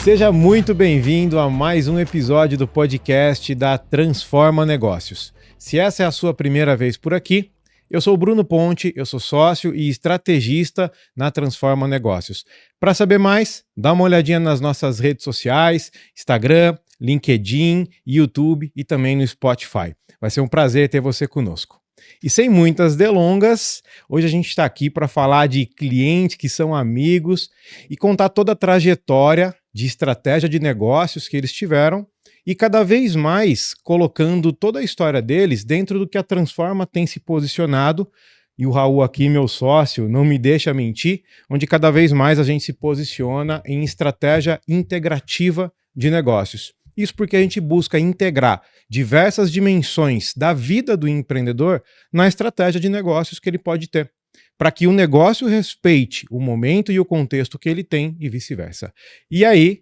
Seja muito bem-vindo a mais um episódio do podcast da Transforma Negócios. Se essa é a sua primeira vez por aqui, eu sou o Bruno Ponte, eu sou sócio e estrategista na Transforma Negócios. Para saber mais, dá uma olhadinha nas nossas redes sociais, Instagram, LinkedIn, YouTube e também no Spotify. Vai ser um prazer ter você conosco. E sem muitas delongas, hoje a gente está aqui para falar de clientes que são amigos e contar toda a trajetória de estratégia de negócios que eles tiveram e cada vez mais colocando toda a história deles dentro do que a Transforma tem se posicionado. E o Raul aqui, meu sócio, não me deixa mentir, onde cada vez mais a gente se posiciona em estratégia integrativa de negócios. Isso porque a gente busca integrar diversas dimensões da vida do empreendedor na estratégia de negócios que ele pode ter, para que o negócio respeite o momento e o contexto que ele tem e vice-versa. E aí,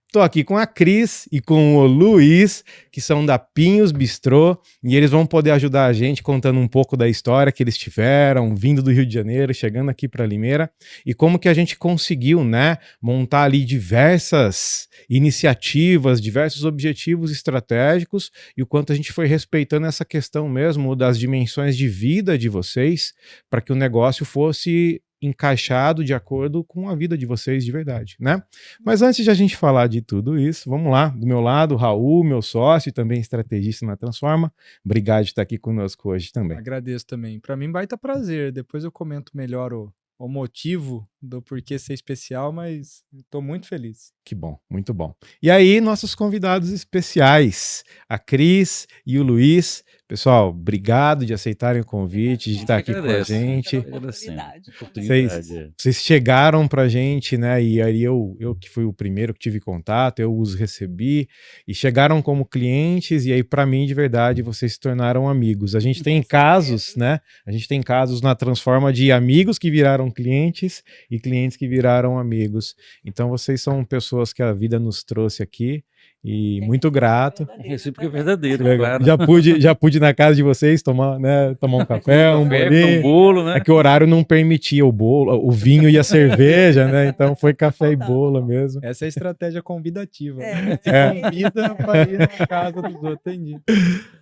estou aqui com a Cris e com o Luiz, que são da Pinhos Bistrô, e eles vão poder ajudar a gente contando um pouco da história que eles tiveram, vindo do Rio de Janeiro, chegando aqui para Limeira, e como que a gente conseguiu, né, montar ali diversas iniciativas, diversos objetivos estratégicos, e o quanto a gente foi respeitando essa questão mesmo das dimensões de vida de vocês, para que o negócio fosse encaixado de acordo com a vida de vocês de verdade, né? Mas antes de a gente falar de tudo isso, vamos lá, do meu lado, Raul, meu sócio e também estrategista na Transforma, obrigado de estar aqui conosco hoje também. Agradeço também, para mim baita prazer, depois eu comento melhor o motivo do porquê ser especial, mas estou muito feliz. Que bom, muito bom. E aí, nossos convidados especiais, a Cris e o Luiz. Pessoal, obrigado de aceitarem o convite, de estar aqui com a gente. Vocês chegaram para a gente, né? E aí eu que fui o primeiro que tive contato, eu os recebi e chegaram como clientes e aí para mim de verdade vocês se tornaram amigos. A gente tem casos, né? A gente tem casos na Transforma de amigos que viraram clientes e clientes que viraram amigos. Então vocês são pessoas que a vida nos trouxe aqui. E muito grato. Recíproco verdadeiro, claro. Já pude ir na casa de vocês tomar um café, um bolinho. Um bolo, né? É que o horário não permitia o bolo, o vinho e a cerveja, né? Então foi café e bolo mesmo. Essa é a estratégia convidativa. Convida para ir na casa dos outros, entendi.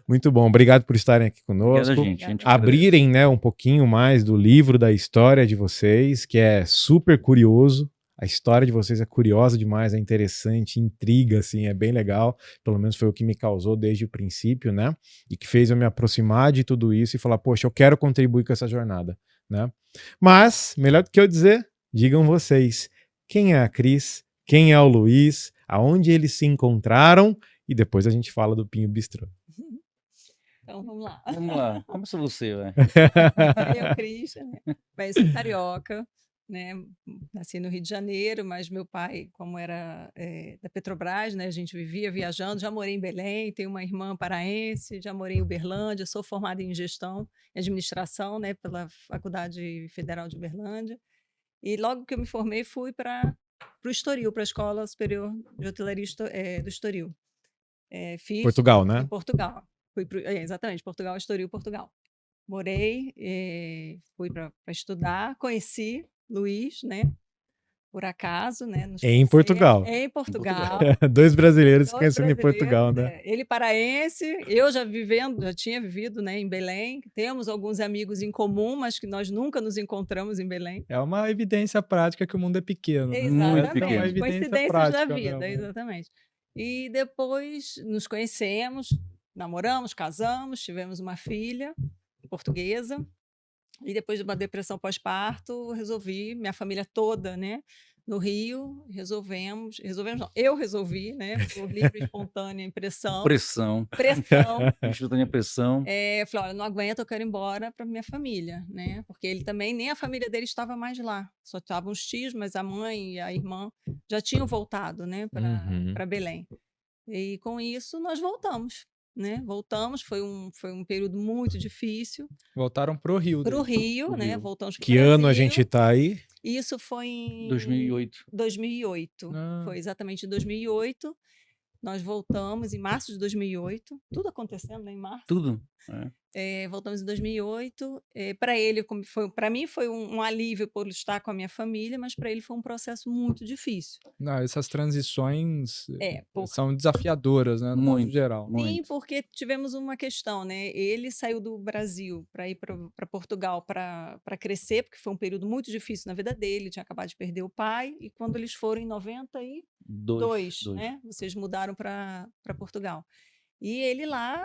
Muito bom, obrigado por estarem aqui conosco. Gente abrirem, né, um pouquinho mais do livro da história de vocês, que é super curioso. A história de vocês é curiosa demais, é interessante, intriga, assim, é bem legal. Pelo menos foi o que me causou desde o princípio, né? E que fez eu me aproximar de tudo isso e falar, poxa, eu quero contribuir com essa jornada, né? Mas, melhor do que eu dizer, digam vocês, quem é a Cris, quem é o Luiz, aonde eles se encontraram e depois a gente fala do Pinho Bistrô. Então, vamos lá. Vamos lá, começa você, ué. Eu, Cris, eu sou carioca, né? Nasci no Rio de Janeiro, mas meu pai, como era da Petrobras, né? A gente vivia viajando, já morei em Belém, tenho uma irmã paraense, já morei em Uberlândia, sou formada em gestão e administração, né? Pela Faculdade Federal de Uberlândia. E logo que eu me formei, fui para o Estoril, para a Escola Superior de Hotelaria do Estoril. Fiz Portugal, né? Em Portugal. Exatamente, Portugal, Estoril, Portugal. Morei, fui para estudar, conheci Luiz, né? Por acaso, né? Em Portugal. Em Portugal. Dois brasileiros se conhecendo em Portugal, né? Ele paraense, eu já tinha vivido, né, em Belém. Temos alguns amigos em comum, mas que nós nunca nos encontramos em Belém. É uma evidência prática que o mundo é pequeno. Exatamente, pequeno. É uma evidência coincidências prática da vida, mesmo. exatamente. E depois nos conhecemos, namoramos, casamos, tivemos uma filha portuguesa. E depois de uma depressão pós-parto, minha família toda, né, no Rio, eu resolvi, né, por livre e espontânea pressão. Espontânea pressão. Eu falei, olha, não aguento, eu quero ir embora para minha família, né, porque ele também, nem a família dele estava mais lá, só estavam os tios, mas a mãe e a irmã já tinham voltado, né, para Belém. E com isso nós voltamos. Né? Voltamos, foi um período muito difícil. Voltaram pro Rio. Pro Rio, né? Voltamos pro Que Brasil. ano a gente tá aí? Isso foi em 2008. Foi exatamente em 2008. Nós voltamos em março de 2008. Tudo acontecendo, né, em março. Tudo. voltamos em 2008. Para ele, para mim foi um alívio por estar com a minha família, mas para ele foi um processo muito difícil. Não, essas transições Por são desafiadoras, né, no modo Muito, geral. Sim, muito. porque tivemos uma questão, né? Ele saiu do Brasil para ir para Portugal para crescer, porque foi um período muito difícil na vida dele, tinha acabado de perder o pai, e quando eles foram em 92, Dois. né? Vocês mudaram para Portugal. E ele lá,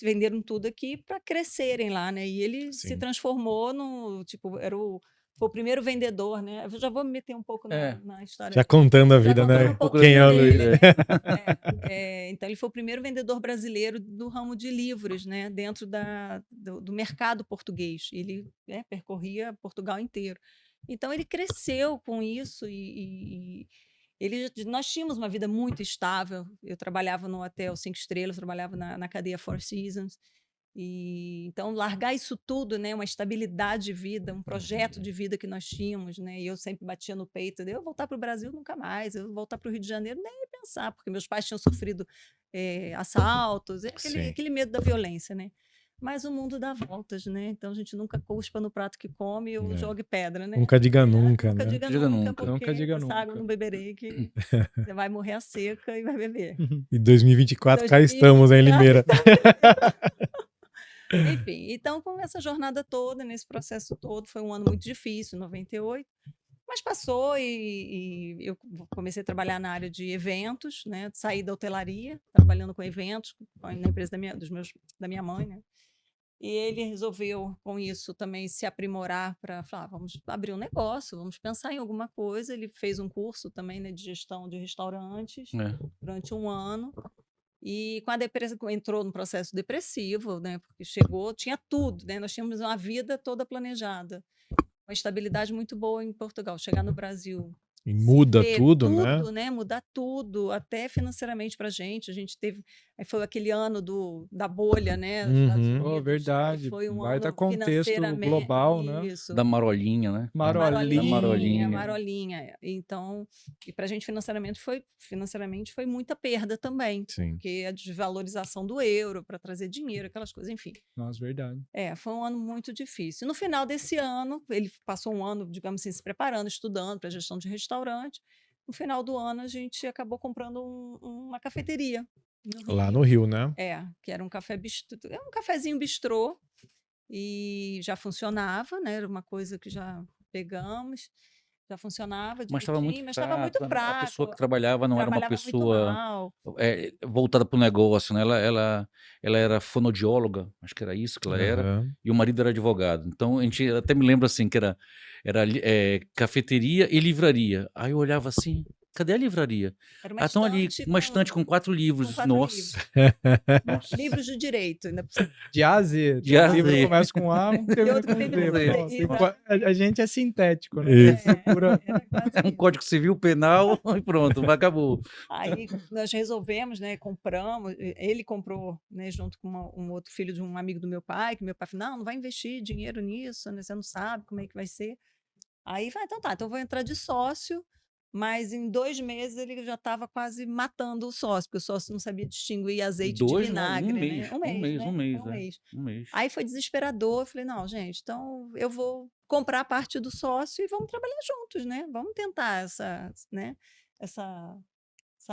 venderam tudo aqui para crescerem lá, né? E ele se Sim. transformou no, tipo, foi o primeiro vendedor, né? Eu já vou me meter um pouco na história. Já contando a Já vida, contando né? um pouco Quem é o da Luiz? dele, né? Então, ele foi o primeiro vendedor brasileiro do ramo de livros, né? Dentro do mercado português. Ele percorria Portugal inteiro. Então, ele cresceu com isso e nós tínhamos uma vida muito estável. Eu trabalhava no hotel 5 estrelas, trabalhava na cadeia Four Seasons. Então, largar isso tudo, né, uma estabilidade de vida, um projeto de vida que nós tínhamos, né, e eu sempre batia no peito, eu voltar para o Brasil nunca mais, eu voltar para o Rio de Janeiro nem pensar, porque meus pais tinham sofrido assaltos, aquele medo da violência, né? Mas o mundo dá voltas, né? Então a gente nunca cuspa no prato que come ou jogue pedra, né? Nunca diga nunca, Nunca né? diga Diga nunca, nunca. porque Nunca diga essa água nunca. não beberei, que você vai morrer a seca e vai beber. E 2024 cá estamos, hein, Limeira? Enfim, então com essa jornada toda, nesse processo todo, foi um ano muito difícil, 98, mas passou e eu comecei a trabalhar na área de eventos, né? Saí da hotelaria, trabalhando com eventos, na empresa da minha mãe, né? E ele resolveu, com isso, também se aprimorar para falar, vamos abrir um negócio, vamos pensar em alguma coisa. Ele fez um curso também, né, de gestão de restaurantes durante um ano. E com a depressão, entrou no processo depressivo, né, porque tinha tudo, né, nós tínhamos uma vida toda planejada, uma estabilidade muito boa em Portugal. Chegar no Brasil, E muda ver tudo, tudo, né? Mudar tudo, até financeiramente para a gente. A gente teve, foi aquele ano da bolha, né? Dos Estados Uhum. Unidos. Verdade. Foi um Baita ano contexto financeiramente. global, né? Isso. Da marolinha, né? Marolinha. Da marolinha. Marolinha. Então, e para a gente financeiramente foi muita perda também. Sim. Porque a desvalorização do euro para trazer dinheiro, aquelas coisas, enfim. Nossa, verdade. Foi um ano muito difícil. No final desse ano, ele passou um ano, digamos assim, se preparando, estudando para gestão de restaurante. No final do ano, a gente acabou comprando uma cafeteria. Lá no Rio, né? Que era um café bistrô, um cafezinho bistrô, e já funcionava, né? Era uma coisa que já pegamos, já funcionava Mas estava muito mas estava muito fraco. fraco. A pessoa que trabalhava não era uma Trabalhava muito pessoa mal. voltada para o negócio, né? Ela era fonodióloga, acho que era isso que ela era, Aham. e o marido era advogado. Então a gente até me lembra assim que era cafeteria e livraria. Aí eu olhava assim, cadê a livraria? Era uma Estão ali estante uma estante com 4 livros. com 4 Nossa. livros. Livros de direito. Ainda precisa... De A a Z. De A a O livro Z. começa com A, um termina outro com termina Z. com Nossa, Z, a gente é sintético, né? Isso. Procura- era quase É um isso. código civil penal e pronto, acabou. Aí nós resolvemos, né? Compramos. Ele comprou, né? Junto com um outro filho de um amigo do meu pai, que meu pai falou: não vai investir dinheiro nisso, né? Você não sabe como é que vai ser. Aí vai, então tá, então eu vou entrar de sócio, mas em 2 meses ele já estava quase matando o sócio, porque o sócio não sabia distinguir azeite de 2, não, vinagre, um mês, né? um mês, né? um mês, Um mês. um mês. Aí foi desesperador, eu falei, não, gente, então eu vou comprar a parte do sócio e vamos trabalhar juntos, né? Vamos tentar essa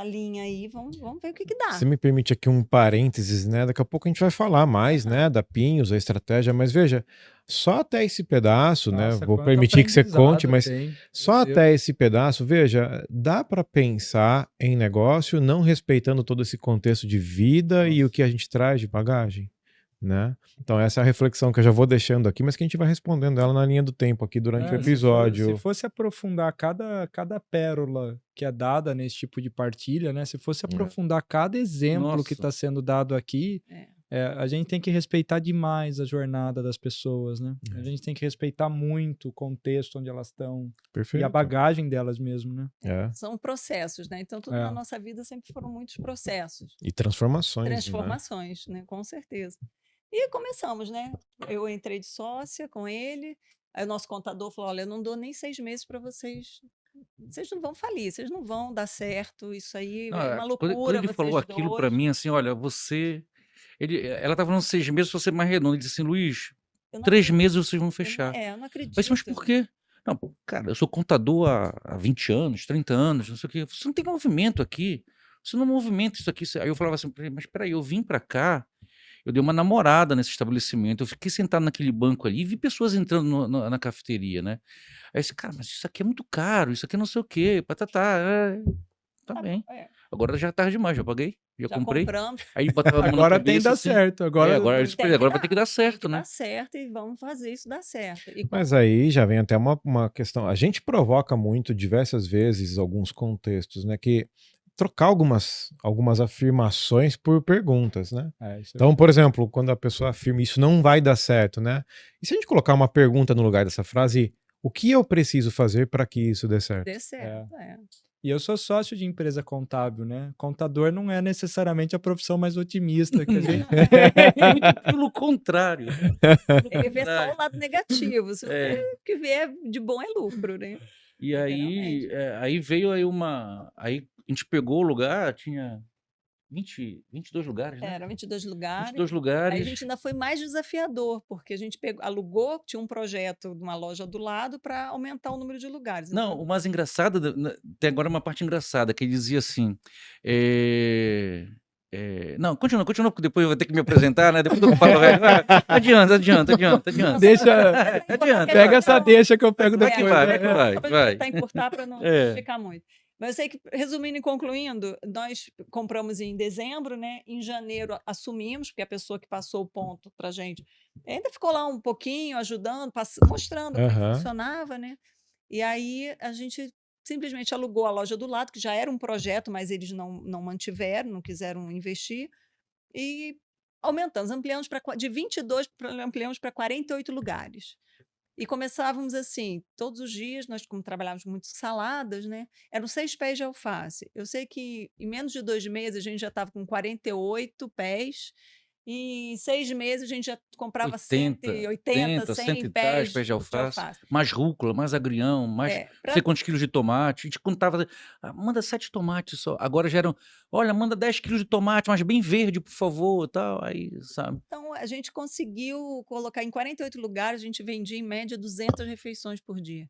linha aí, vamos ver o que dá. Você me permite aqui um parênteses, né? Daqui a pouco a gente vai falar mais, né? Da Pinhos, a estratégia, mas veja, só até esse pedaço, Nossa, né? Vou quanto permitir que você conte, aprendizado mas tem. só Meu Deus. até esse pedaço, veja, dá para pensar em negócio não respeitando todo esse contexto de vida e o que a gente traz de bagagem, né? Então essa é a reflexão que eu já vou deixando aqui, mas que a gente vai respondendo ela na linha do tempo aqui durante o episódio. Se fosse aprofundar cada pérola que é dada nesse tipo de partilha, né? Se fosse aprofundar cada exemplo que está sendo dado aqui, a gente tem que respeitar demais a jornada das pessoas, né? A gente tem que respeitar muito o contexto onde elas estão e a bagagem delas mesmo, né? São processos, né? Então tudo na nossa vida sempre foram muitos processos. E transformações. Transformações, né? Com certeza. E começamos, né? Eu entrei de sócia com ele. Aí o nosso contador falou: olha, eu não dou nem 6 meses para vocês. Vocês não vão falir, vocês não vão dar certo. Isso aí é uma loucura. Quando ele falou aquilo para mim, assim, olha, você Ela estava falando 6 meses para ser mais redondo. Ele disse assim, Luiz, Eu não 3 acredito. meses vocês vão fechar. Eu não acredito. Mas por quê? Não, cara, eu sou contador há 20 anos, 30 anos, não sei o quê. Você não tem movimento aqui. Você não movimenta isso aqui. Aí eu falava assim, mas peraí, eu vim para cá, eu dei uma namorada nesse estabelecimento, eu fiquei sentado naquele banco ali e vi pessoas entrando na cafeteria, né? Aí eu disse, cara, mas isso aqui é muito caro, isso aqui é não sei o quê, patatá. Tá bem. Agora já é tarde demais, já paguei, já comprei. Compramos. Aí botava a mão na Agora tem que cabeça, dar assim. certo. Agora Agora vai ter que dar certo, né? Dá certo e vamos fazer isso dar certo. E Mas aí já vem até uma questão. A gente provoca muito, diversas vezes, alguns contextos, né? Que trocar algumas afirmações por perguntas, né? Então, por exemplo, quando a pessoa afirma isso não vai dar certo, né? E se a gente colocar uma pergunta no lugar dessa frase, o que eu preciso fazer para que isso dê certo? dê certo, E eu sou sócio de empresa contábil, né? Contador não é necessariamente a profissão mais otimista que a gente... Muito pelo contrário. Ele vê só o lado negativo. Se você que vier de bom é lucro, né? E aí veio aí aí a gente pegou o lugar, tinha 22 lugares, né? Era 22 lugares. 22 lugares. Aí a gente ainda foi mais desafiador, porque a gente alugou, tinha um projeto de uma loja do lado para aumentar o número de lugares. Não, o mais engraçado, tem agora uma parte engraçada, que ele dizia assim, não, continua, porque depois eu vou ter que me apresentar, né? Depois eu falo, adianta. Pega essa deixa que eu pego depois. Vai. Para tentar encurtar para não ficar muito. Mas eu sei que, resumindo e concluindo, nós compramos em dezembro, né? Em janeiro assumimos, porque a pessoa que passou o ponto para a gente ainda ficou lá um pouquinho, ajudando, mostrando como funcionava, né? E aí a gente simplesmente alugou a loja do lado, que já era um projeto, mas eles não mantiveram, não quiseram investir. E ampliamos de 22, ampliamos para 48 lugares. E começávamos assim, todos os dias, nós como trabalhávamos muito saladas, né? Eram 6 pés de alface. Eu sei que em menos de 2 meses a gente já estava com 48 pés, e em 6 meses a gente já comprava 180, 100 pés de alface. Mais rúcula, mais agrião, mais não sei quantos quilos de tomate. A gente contava, manda 7 tomates só. Agora já eram, olha, manda 10 quilos de tomate, mas bem verde, por favor, tal. Aí, sabe? Então, a gente conseguiu colocar em 48 lugares, a gente vendia em média 200 refeições por dia.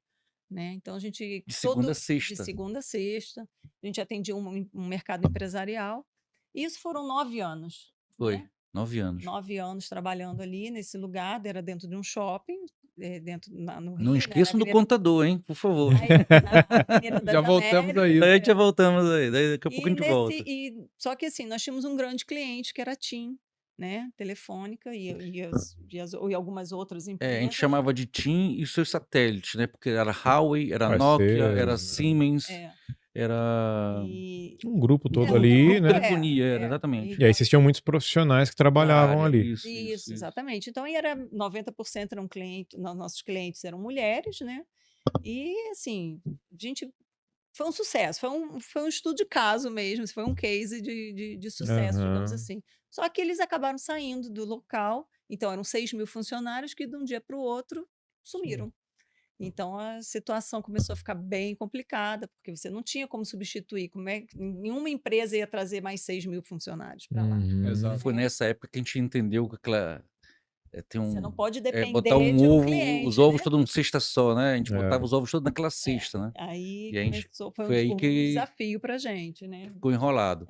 Né? Então, a gente... De segunda a sexta. De segunda a sexta. A gente atendia um mercado empresarial. E isso foram 9 anos. Foi. Né? 9 anos. 9 anos trabalhando ali nesse lugar, era dentro de um shopping, no Rio. Não esqueçam do contador, hein? Por favor. Já voltamos aí. Já voltamos aí, daqui a pouco a gente volta. Só que assim, nós tínhamos um grande cliente que era a TIM, né? Telefônica e algumas outras empresas. A gente chamava de TIM e seus satélites, né? Porque era Huawei, era Nokia, era Siemens. Era um grupo todo ali, né? Telefonia, exatamente. E aí vocês tinham muitos profissionais que trabalhavam ali. Isso, exatamente. Então, 90% eram clientes, nossos clientes eram mulheres, né? E, assim, foi um sucesso, foi um estudo de caso mesmo, foi um case de sucesso, digamos assim. Só que eles acabaram saindo do local, então eram 6.000 funcionários que de um dia para o outro sumiram. Então, a situação começou a ficar bem complicada, porque você não tinha como substituir. Nenhuma empresa ia trazer mais 6.000 funcionários para lá. Exato. Foi nessa época que a gente entendeu que você não pode depender botar de um cliente, os ovos todos numa cesta só, né? A gente botava os ovos todos naquela cesta, né? Aí foi um desafio para a gente, né? Ficou enrolado.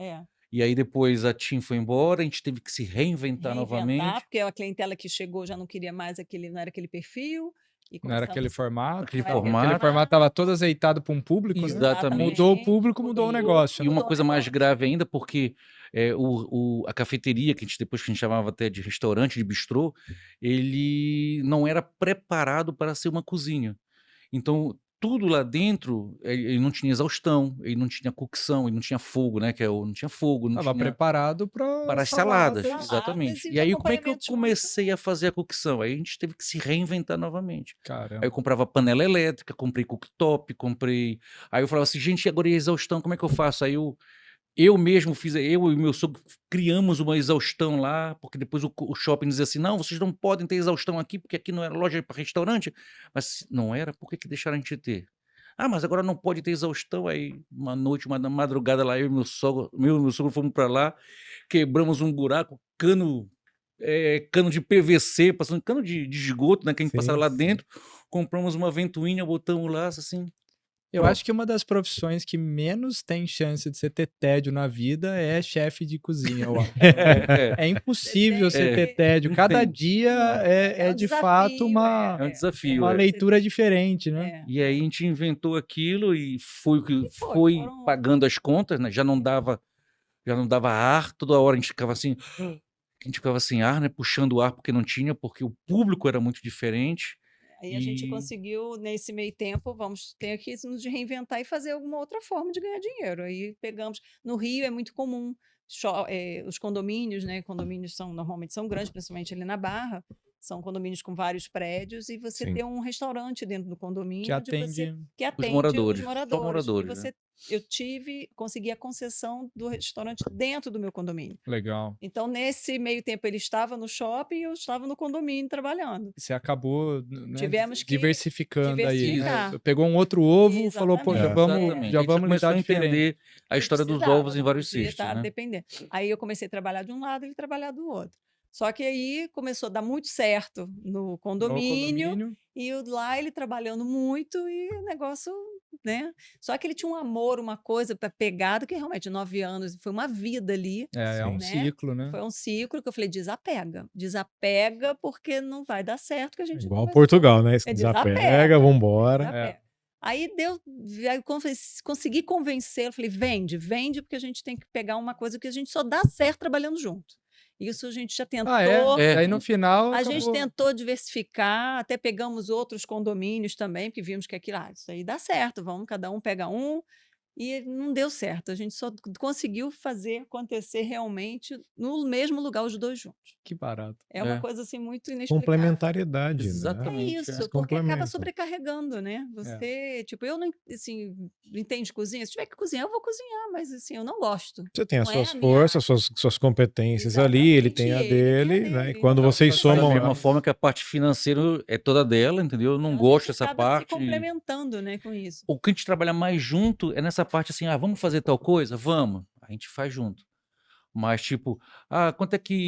E aí depois a TIM foi embora, a gente teve que se reinventar novamente. Porque a clientela que chegou já não queria mais não era aquele perfil. Não era aquele formato. Aquele formato estava todo azeitado para um público. Exatamente. Né? Mudou o público, mudou o negócio. E uma coisa mais grave ainda, porque a cafeteria, depois que a gente chamava até de restaurante, de bistrô, ele não era preparado para ser uma cozinha. Então, tudo lá dentro, ele não tinha exaustão, ele não tinha cocção, ele não tinha fogo, né? Não tinha fogo. Estava preparado para as saladas, exatamente. E aí, como é que eu comecei a fazer a cocção? Aí a gente teve que se reinventar novamente. Caramba. Aí eu comprava panela elétrica, comprei cooktop, Aí eu falava assim, gente, agora e a exaustão, como é que eu faço? Aí eu mesmo eu e meu sogro criamos uma exaustão lá, porque depois o shopping dizia assim, não, vocês não podem ter exaustão aqui, porque aqui não é loja para restaurante. Mas não era, por que deixaram a gente ter? Ah, mas agora não pode ter exaustão. Aí, uma noite, uma madrugada lá, eu e meu sogro fomos para lá, quebramos um buraco, cano de PVC, passando cano de esgoto, né, que a gente passava lá dentro, compramos uma ventoinha, botamos lá, assim. Eu acho que uma das profissões que menos tem chance de você ter tédio na vida é chefe de cozinha, eu acho. É impossível você ter tédio. Cada dia é de fato um desafio. uma leitura diferente, né? E aí a gente inventou aquilo e foi pagando as contas, né? Já não dava ar, toda hora a gente ficava assim, sem ar, né? Puxando o ar porque não tinha, porque o público era muito diferente. Aí a gente conseguiu, nesse meio tempo, vamos ter que nos reinventar e fazer alguma outra forma de ganhar dinheiro. Aí pegamos. No Rio é muito comum os condomínios, né? Condomínios normalmente são grandes, principalmente ali na Barra. São condomínios com vários prédios e você tem um restaurante dentro do condomínio que atende os moradores. Só moradores, né? Eu consegui a concessão do restaurante dentro do meu condomínio. Legal. Então, nesse meio tempo, ele estava no shopping e eu estava no condomínio trabalhando. Você acabou, né, tivemos que diversificando aí, né? Pegou um outro ovo e falou, pô, já vamos lidar a entender a história dos ovos em vários cestos, né? Dependendo. Aí eu comecei a trabalhar de um lado e ele trabalhar do outro. Só que aí começou a dar muito certo no condomínio. E lá ele trabalhando muito e o negócio, né? Só que ele tinha um amor, uma coisa para pegada que realmente 9 anos foi uma vida ali. É um ciclo, né? Foi um ciclo que eu falei, desapega porque não vai dar certo que a gente igual Portugal, né? Desapega, vambora. Aí consegui convencer, eu falei, vende porque a gente tem que pegar uma coisa que a gente só dá certo trabalhando junto. Isso a gente já tentou. Aí no final a gente tentou diversificar, até pegamos outros condomínios também, porque vimos que aquilo, isso aí dá certo, cada um pega um. E não deu certo, a gente só conseguiu fazer acontecer realmente no mesmo lugar os dois juntos. Que barato. É uma coisa assim muito inexplicável. Complementariedade. Exatamente. É isso, porque acaba sobrecarregando, né? Você, tipo, eu não, assim, entendo de cozinha, se tiver que cozinhar, eu vou cozinhar, mas assim, eu não gosto. Você tem as suas forças, suas competências ali, ele tem a dele, né? E quando vocês somam... Da mesma forma que a parte financeira é toda dela, entendeu? Eu não gosto dessa parte. Se complementando, né, com isso. O que a gente trabalha mais junto é nessa parte assim, vamos fazer tal coisa? Vamos. A gente faz junto. Mas tipo, quanto é que...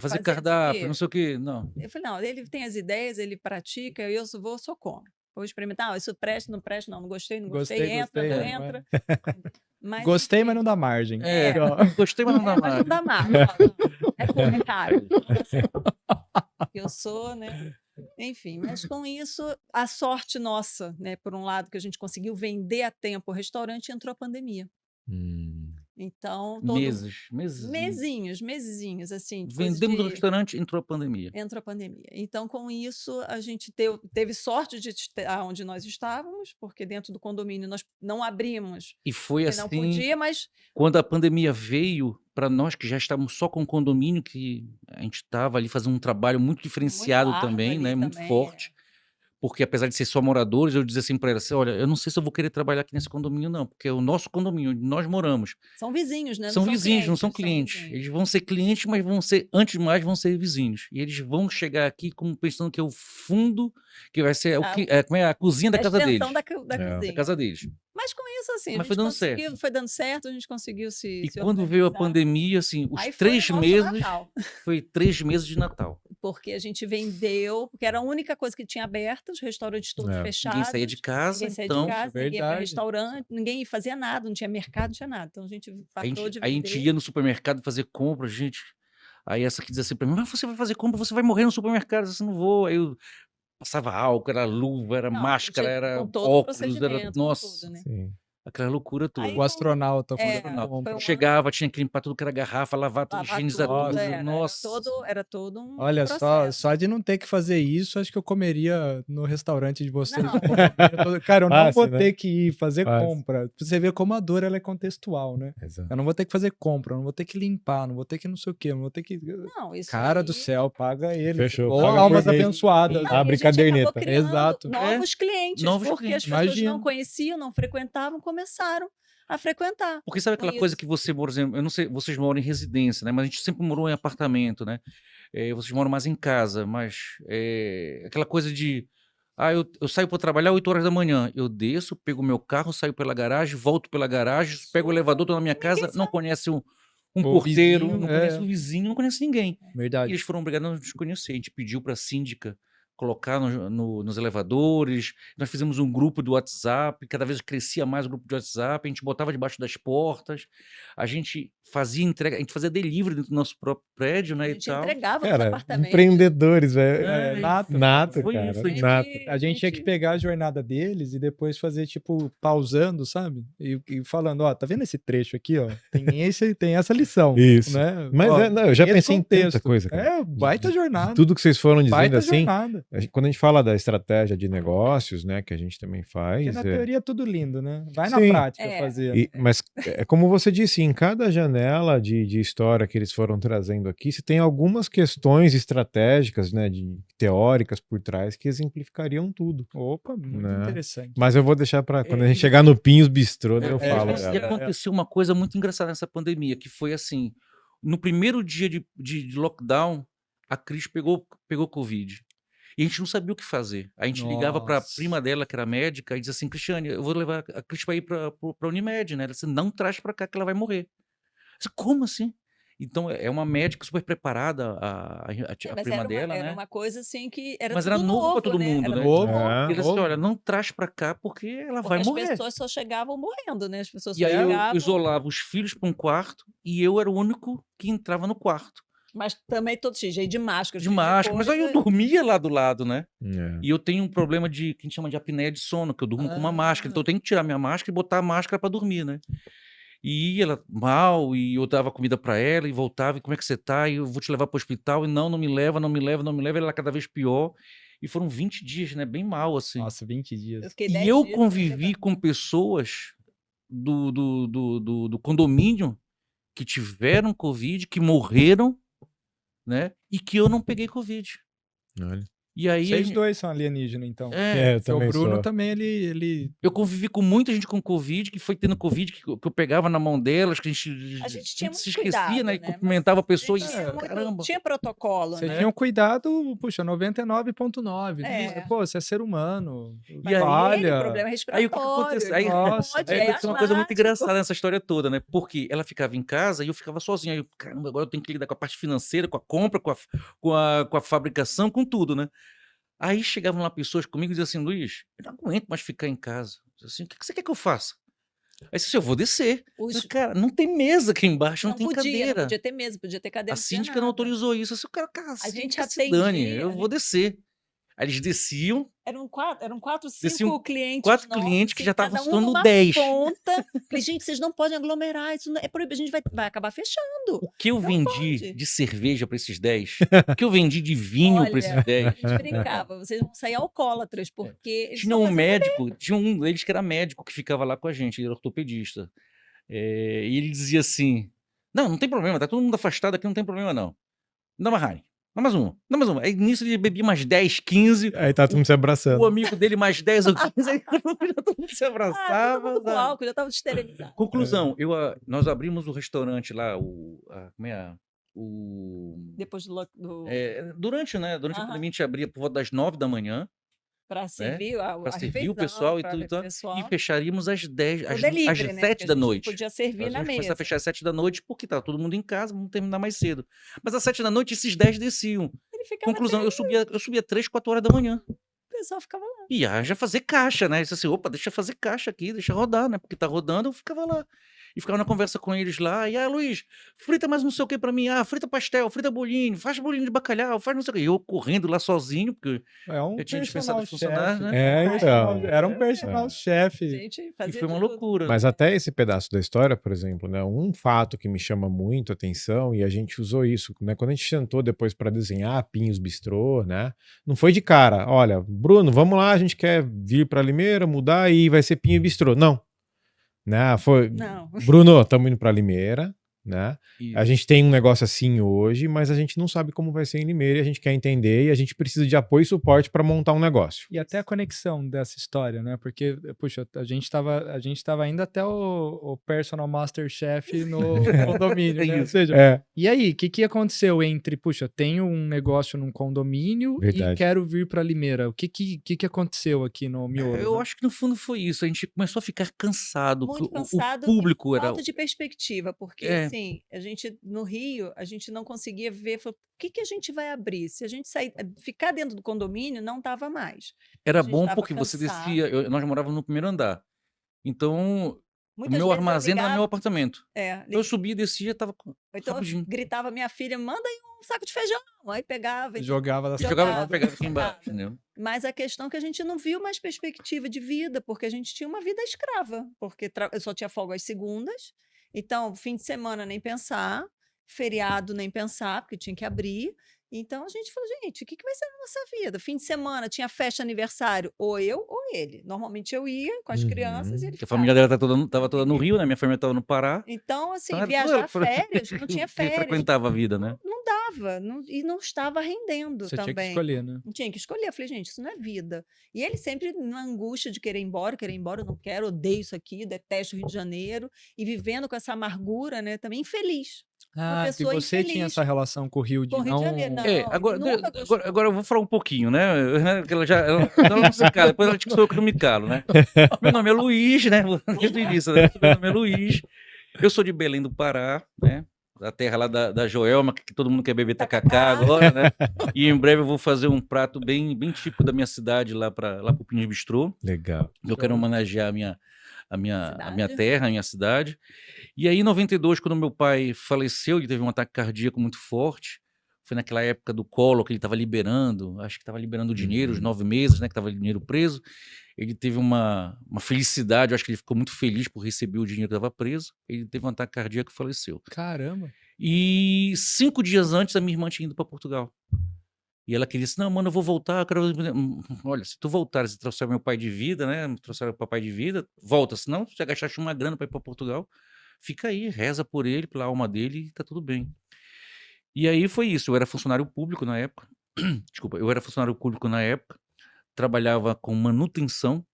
fazer cardápio, não sei o quê. Não. Eu falei, não, ele tem as ideias, ele pratica, eu só como. Vou experimentar, isso presta, não presta, não gostei, entra, não entra. Mas, gostei, mas não dá margem. Gostei, mas não dá margem. Não dá margem. É caro. Eu sou, né? Enfim, mas com isso, a sorte nossa, né? Por um lado, que a gente conseguiu vender a tempo o restaurante, entrou a pandemia. Então, mesezinhos, assim. Vendemos o restaurante, entrou a pandemia. Então, com isso, a gente teve sorte de estar onde nós estávamos, porque dentro do condomínio nós não abrimos. E foi assim, não podia, mas... quando a pandemia veio, para nós que já estávamos só com o condomínio, que a gente estava ali fazendo um trabalho muito diferenciado também, né? Muito forte. Porque apesar de ser só moradores, eu dizia assim para ela, assim, olha, eu não sei se eu vou querer trabalhar aqui nesse condomínio não, porque é o nosso condomínio, onde nós moramos. São vizinhos, né? São vizinhos, não são clientes. Eles vão ser clientes, mas antes de mais, vão ser vizinhos. E eles vão chegar aqui pensando que é o fundo, que vai ser a cozinha da casa deles. Da cozinha. Da casa deles. Mas com isso, assim, mas foi dando certo, a gente conseguiu se quando veio a pandemia, assim, os 3 meses, foi 3 meses de Natal. Porque a gente vendeu, porque era a única coisa que tinha aberta, os restaurantes todos fechados. Ninguém saía de casa, ninguém ia para restaurante, ninguém fazia nada, não tinha mercado, não tinha nada. Então a gente parou de vender. Aí a gente ia no supermercado fazer compra, gente. Aí essa que dizia assim para mim, mas você vai fazer compra, você vai morrer no supermercado, você não vou. Aí eu passava álcool, era luva, era máscara, era óculos, era... Nossa, tudo, né? Sim. Aquela loucura toda. O astronauta. Chegava, tinha que limpar tudo que era garrafa, lavar tudo, higienizar tudo. Nossa. Era todo um Olha, só de não ter que fazer isso, acho que eu comeria no restaurante de vocês. Cara, eu não vou ter que ir fazer compra. Você vê como a dor ela é contextual, né? Exato. Eu não vou ter que fazer compra, eu não vou ter que limpar, não vou ter que não sei o quê, não vou ter que... Não, isso Cara do céu, paga ele. Fechou. Ou almas abençoadas. Abre caderneta. Exato. Novos clientes, porque as pessoas não conheciam, não frequentavam, começaram a frequentar. Porque sabe aquela coisa que você, por exemplo, eu não sei, vocês moram em residência, né? Mas a gente sempre morou em apartamento, né? Vocês moram mais em casa, mas aquela coisa de Eu saio para trabalhar 8 horas da manhã. Eu desço, pego o meu carro, saio pela garagem, volto pela garagem, pego o elevador, tô na minha casa, não conhece um porteiro, vizinho, não conhece o vizinho, não conhece ninguém. E Verdade. eles foram obrigados a nos conhecer. A gente pediu para a síndica colocar nos elevadores, nós fizemos um grupo do WhatsApp, cada vez crescia mais o grupo de WhatsApp, a gente botava debaixo das portas, a gente fazia entrega, a gente fazia delivery dentro do nosso próprio prédio, né, A e gente tal. entregava nos Cara, apartamentos. empreendedores, velho. Nato, Foi cara. isso, Nato. A gente tinha que pegar a jornada deles e depois fazer, tipo, pausando, sabe? E falando, ó, tá vendo esse trecho aqui, ó? Tem essa lição. Isso. Né? Mas Ó, eu já tem esse pensei em tanta contexto. coisa, cara. Baita jornada. Tudo que vocês foram dizendo Baita assim, jornada. quando a gente fala da estratégia de negócios, né, que a gente também faz. Porque na teoria é tudo lindo, né? Vai na Sim. prática fazer. Mas é como você disse, em cada janela de história que eles foram trazendo aqui, você tem algumas questões estratégicas, né, teóricas por trás que exemplificariam tudo. Opa, muito interessante. Mas eu vou deixar para quando a gente chegar no Pinhos Bistrô, eu falo. E aconteceu uma coisa muito engraçada nessa pandemia, que foi assim, no primeiro dia de lockdown, a Cris pegou Covid. E a gente não sabia o que fazer. A gente ligava para a prima dela, que era médica, e dizia assim, Cristiane, eu vou levar a Cris para ir para a Unimed, né? Ela disse, não traz para cá que ela vai morrer. Eu disse, como assim? Então, é uma médica super preparada, a prima dela, né? Era uma coisa assim que era Mas tudo era novo para todo mundo, era né? novo. E ela disse, olha, não traz para cá porque ela vai morrer. As pessoas só chegavam morrendo, né? As pessoas e aí eu isolava os filhos para um quarto e eu era o único que entrava no quarto. Mas também todo cheio de máscara. De máscara, mas aí eu dormia lá do lado, né? E eu tenho um problema que a gente chama de apneia de sono, que eu durmo com uma máscara. Então eu tenho que tirar minha máscara e botar a máscara para dormir, né? E ela mal, e eu dava comida para ela e voltava, e como é que você tá? E eu vou te levar para o hospital, e não me leva, ela cada vez pior. E foram 20 dias, né? Bem mal, assim. Nossa, 20 dias. E eu convivi com pessoas do condomínio que tiveram Covid, que morreram, né? E que eu não peguei Covid. Olha. E aí vocês dois são alienígenas, então. Eu também o Bruno sou. também, ele... Eu convivi com muita gente com Covid, que foi tendo Covid, que eu pegava na mão delas, que a gente tinha se muito esquecia, cuidado, né? E cumprimentava a pessoa e caramba. Tinha protocolo, Vocês né? tinham cuidado, puxa, 99,9. Né? Pô, você é ser humano. E aí, problema respiratório. Aí o que aconteceu? Aí aconteceu uma coisa muito engraçada nessa história toda, né? Porque ela ficava em casa e eu ficava sozinho. Aí eu, caramba, agora eu tenho que lidar com a parte financeira, com a compra, com a fabricação, com tudo, né? Aí chegavam lá pessoas comigo e diziam assim, Luiz, eu não aguento mais ficar em casa. Eu disse assim, o que você quer que eu faça? Aí disse, eu vou descer. Disse, cara, não tem mesa aqui embaixo, não tem cadeira. Não podia ter mesa, podia ter cadeira. A síndica não autorizou isso. Eu disse, cara, a gente Dani, eu vou descer. Aí eles desciam. Eram 5 clientes. 4 clientes que já estavam se tornando 10. Falei, gente, vocês não podem aglomerar, isso é proibido, a gente vai acabar fechando. O que eu vendi de cerveja para esses 10? O que eu vendi de vinho para esses 10? A gente brincava, vocês vão sair alcoólatras, porque... Tinha um médico, tinha um deles que era médico, que ficava lá com a gente, ele era ortopedista. E ele dizia assim, não tem problema, tá todo mundo afastado aqui, não tem problema não. Dá uma Heineken. Dá mais uma. Aí nisso ele bebia mais 10, 15. Aí tá todo mundo se abraçando. O amigo dele mais 10 ou 15. Aí já todo mundo se abraçava. Com álcool, já tava esterilizado. Conclusão, nós abrimos o restaurante lá, depois do... durante a pandemia, a gente abria por volta das 9 da manhã. Para servir, o pessoal e tudo. E fecharíamos às 10, às 7 da noite. Podia servir na mesa. Começar a fechar às 7 da noite, porque tá todo mundo em casa, vamos terminar mais cedo. Mas às 7 da noite, esses 10 desciam. Conclusão, eu subia 3, 4 horas da manhã. O pessoal ficava lá. E já fazer caixa, né? Disse assim, opa, deixa eu fazer caixa aqui, deixa rodar, né? Porque tá rodando, eu ficava lá. E ficava na conversa com eles lá, e Luiz, frita mais não sei o que pra mim, frita pastel, frita bolinho, faz bolinho de bacalhau, faz não sei o que. E eu correndo lá sozinho, porque eu tinha dispensado os funcionários, né? Então. Era um personal chefe. E foi uma loucura. Mas até esse pedaço da história, por exemplo, né? Um fato que me chama muito a atenção, e a gente usou isso, né? Quando a gente sentou depois para desenhar Pinhos Bistrô, né? Não foi de cara, olha, Bruno, vamos lá, a gente quer vir para Limeira, mudar e vai ser Pinhos Bistrô. Não. Não. Bruno, estamos indo para Limeira, né? Isso. A gente tem um negócio assim hoje, mas a gente não sabe como vai ser em Limeira e a gente quer entender e a gente precisa de apoio e suporte para montar um negócio. E até a conexão dessa história, né? Porque, puxa, a gente tava indo até o Personal Master Chef no condomínio, né? Ou seja, e aí, o que aconteceu entre, puxa, tenho um negócio num condomínio e quero vir para Limeira? O que aconteceu aqui no miolo? Eu acho que no fundo foi isso. A gente começou a ficar cansado. Muito cansado. O público era... Falta de perspectiva, porque assim, a gente no Rio, a gente não conseguia ver, falou, o que a gente vai abrir? Se a gente sair, ficar dentro do condomínio, não dava mais. Era bom porque você descia, nós morávamos no primeiro andar. Então, o meu armazém era meu apartamento. Eu subia e descia, tava então rapidinho. Gritava minha filha, manda aí um saco de feijão. Aí pegava. Jogava pegava aqui embaixo, entendeu? Mas a questão é que a gente não viu mais perspectiva de vida, porque a gente tinha uma vida escrava, porque eu só tinha folga às segundas, então fim de semana nem pensar, feriado nem pensar, porque tinha que abrir. Então a gente falou, gente, o que vai ser na nossa vida? Fim de semana tinha festa, aniversário, ou eu ou ele. Normalmente eu ia com as crianças e ele ficava. A família dela estava toda no Rio, né? Minha família estava no Pará. Então, assim, então, viajar férias, não tinha férias. Frequentava a vida, né? Não dava, e não estava rendendo Você também. Tinha que escolher, né? Tinha que escolher. Eu falei, gente, isso não é vida. E ele sempre na angústia de querer ir embora, eu não quero, odeio isso aqui, detesto o Rio de Janeiro, e vivendo com essa amargura, né? Também infeliz. E você infeliz. Tinha essa relação com o Rio de Rio de Janeiro, não. Agora eu vou falar um pouquinho, né? Ela não se cala, depois ela sou eu que não me calo, né? Meu nome é Luiz, né? Desde o início, né? Meu nome é Luiz. Eu sou de Belém do Pará, né? Da terra lá da Joelma, que todo mundo quer beber tacacá agora, né? E em breve eu vou fazer um prato bem típico da minha cidade lá pro Pins Bistrô. Legal. Eu quero homenagear a minha terra, a minha cidade. E aí, em 92, quando meu pai faleceu, ele teve um ataque cardíaco muito forte. Foi naquela época do Collor que ele estava liberando, acho que estava liberando dinheiro, os 9 meses, né, que estava dinheiro preso. Ele teve uma felicidade, eu acho que ele ficou muito feliz por receber o dinheiro que estava preso. Ele teve um ataque cardíaco e faleceu. Caramba! E 5 dias antes, a minha irmã tinha ido para Portugal. E ela queria assim, não, mano, eu vou voltar, eu quero... Olha, se tu voltares e trouxer meu pai de vida, né, trouxer o papai de vida, volta, senão você gastaste uma grana para ir para Portugal, fica aí, reza por ele, pela alma dele e tá tudo bem. E aí foi isso, eu era funcionário público na época, desculpa, eu era funcionário público na época, trabalhava com manutenção,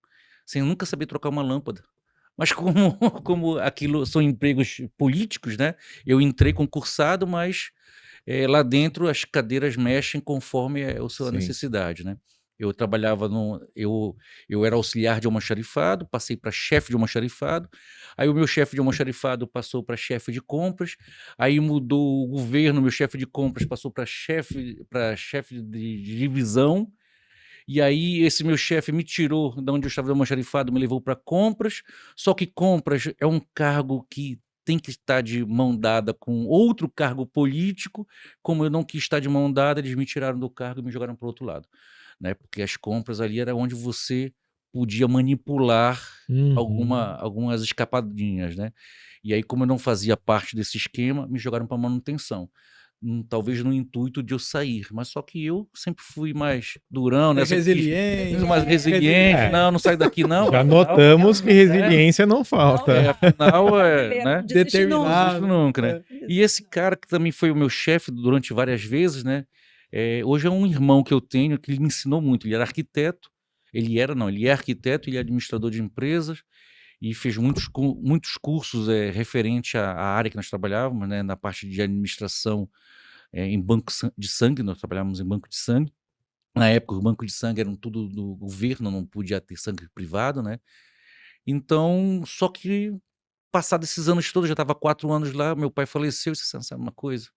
sem nunca saber trocar uma lâmpada. Mas como aquilo são empregos políticos, né, eu entrei concursado, mas... lá dentro as cadeiras mexem conforme a sua necessidade, né? Eu trabalhava eu era auxiliar de almoxarifado, passei para chefe de almoxarifado, aí o meu chefe de almoxarifado passou para chefe de compras, aí mudou o governo, meu chefe de compras passou para chefe de divisão, e aí esse meu chefe me tirou de onde eu estava de almoxarifado, me levou para compras, só que compras é um cargo que tem que estar de mão dada com outro cargo político, como eu não quis estar de mão dada, eles me tiraram do cargo e me jogaram para o outro lado, né? Porque as compras ali era onde você podia manipular algumas escapadinhas, né? E aí, como eu não fazia parte desse esquema, me jogaram para manutenção. Talvez no intuito de eu sair, mas só que eu sempre fui mais durão, né? Mais resiliente, não saio daqui não. Já notamos que resiliência não falta. Afinal, né? Determinado nunca, né? E esse cara que também foi o meu chefe durante várias vezes, né? Hoje é um irmão que eu tenho que ele me ensinou muito. Ele era arquiteto, ele é arquiteto, ele é administrador de empresas e fez muitos cursos referente à área que nós trabalhávamos, né? Na parte de administração em banco de sangue, nós trabalhávamos em banco de sangue. Na época, o banco de sangue era tudo do governo, não podia ter sangue privado, né? Então, só que, passados esses anos todos, já estava 4 anos lá, meu pai faleceu, e disse, sabe uma coisa?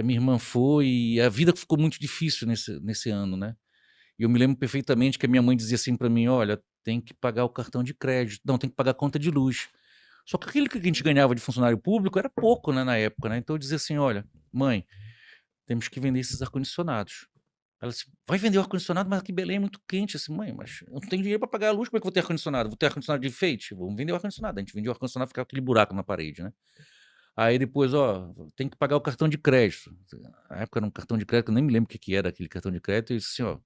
Minha irmã foi, e a vida ficou muito difícil nesse ano, né? E eu me lembro perfeitamente que a minha mãe dizia assim para mim, olha, tem que pagar o cartão de crédito, não, tem que pagar a conta de luz. Só que aquilo que a gente ganhava de funcionário público era pouco, né, na época, né? Então eu dizia assim, olha, mãe, temos que vender esses ar-condicionados. Ela disse, vai vender o ar-condicionado, mas aqui em Belém é muito quente. Assim, mãe, mas eu não tenho dinheiro para pagar a luz, como é que eu vou ter ar-condicionado? Vou ter ar-condicionado de enfeite? Vamos vender o ar-condicionado. A gente vendeu o ar-condicionado, ficava aquele buraco na parede, né? Aí depois, ó, tem que pagar o cartão de crédito. Na época era um cartão de crédito, eu nem me lembro o que era aquele cartão de crédito. E disse assim, ó,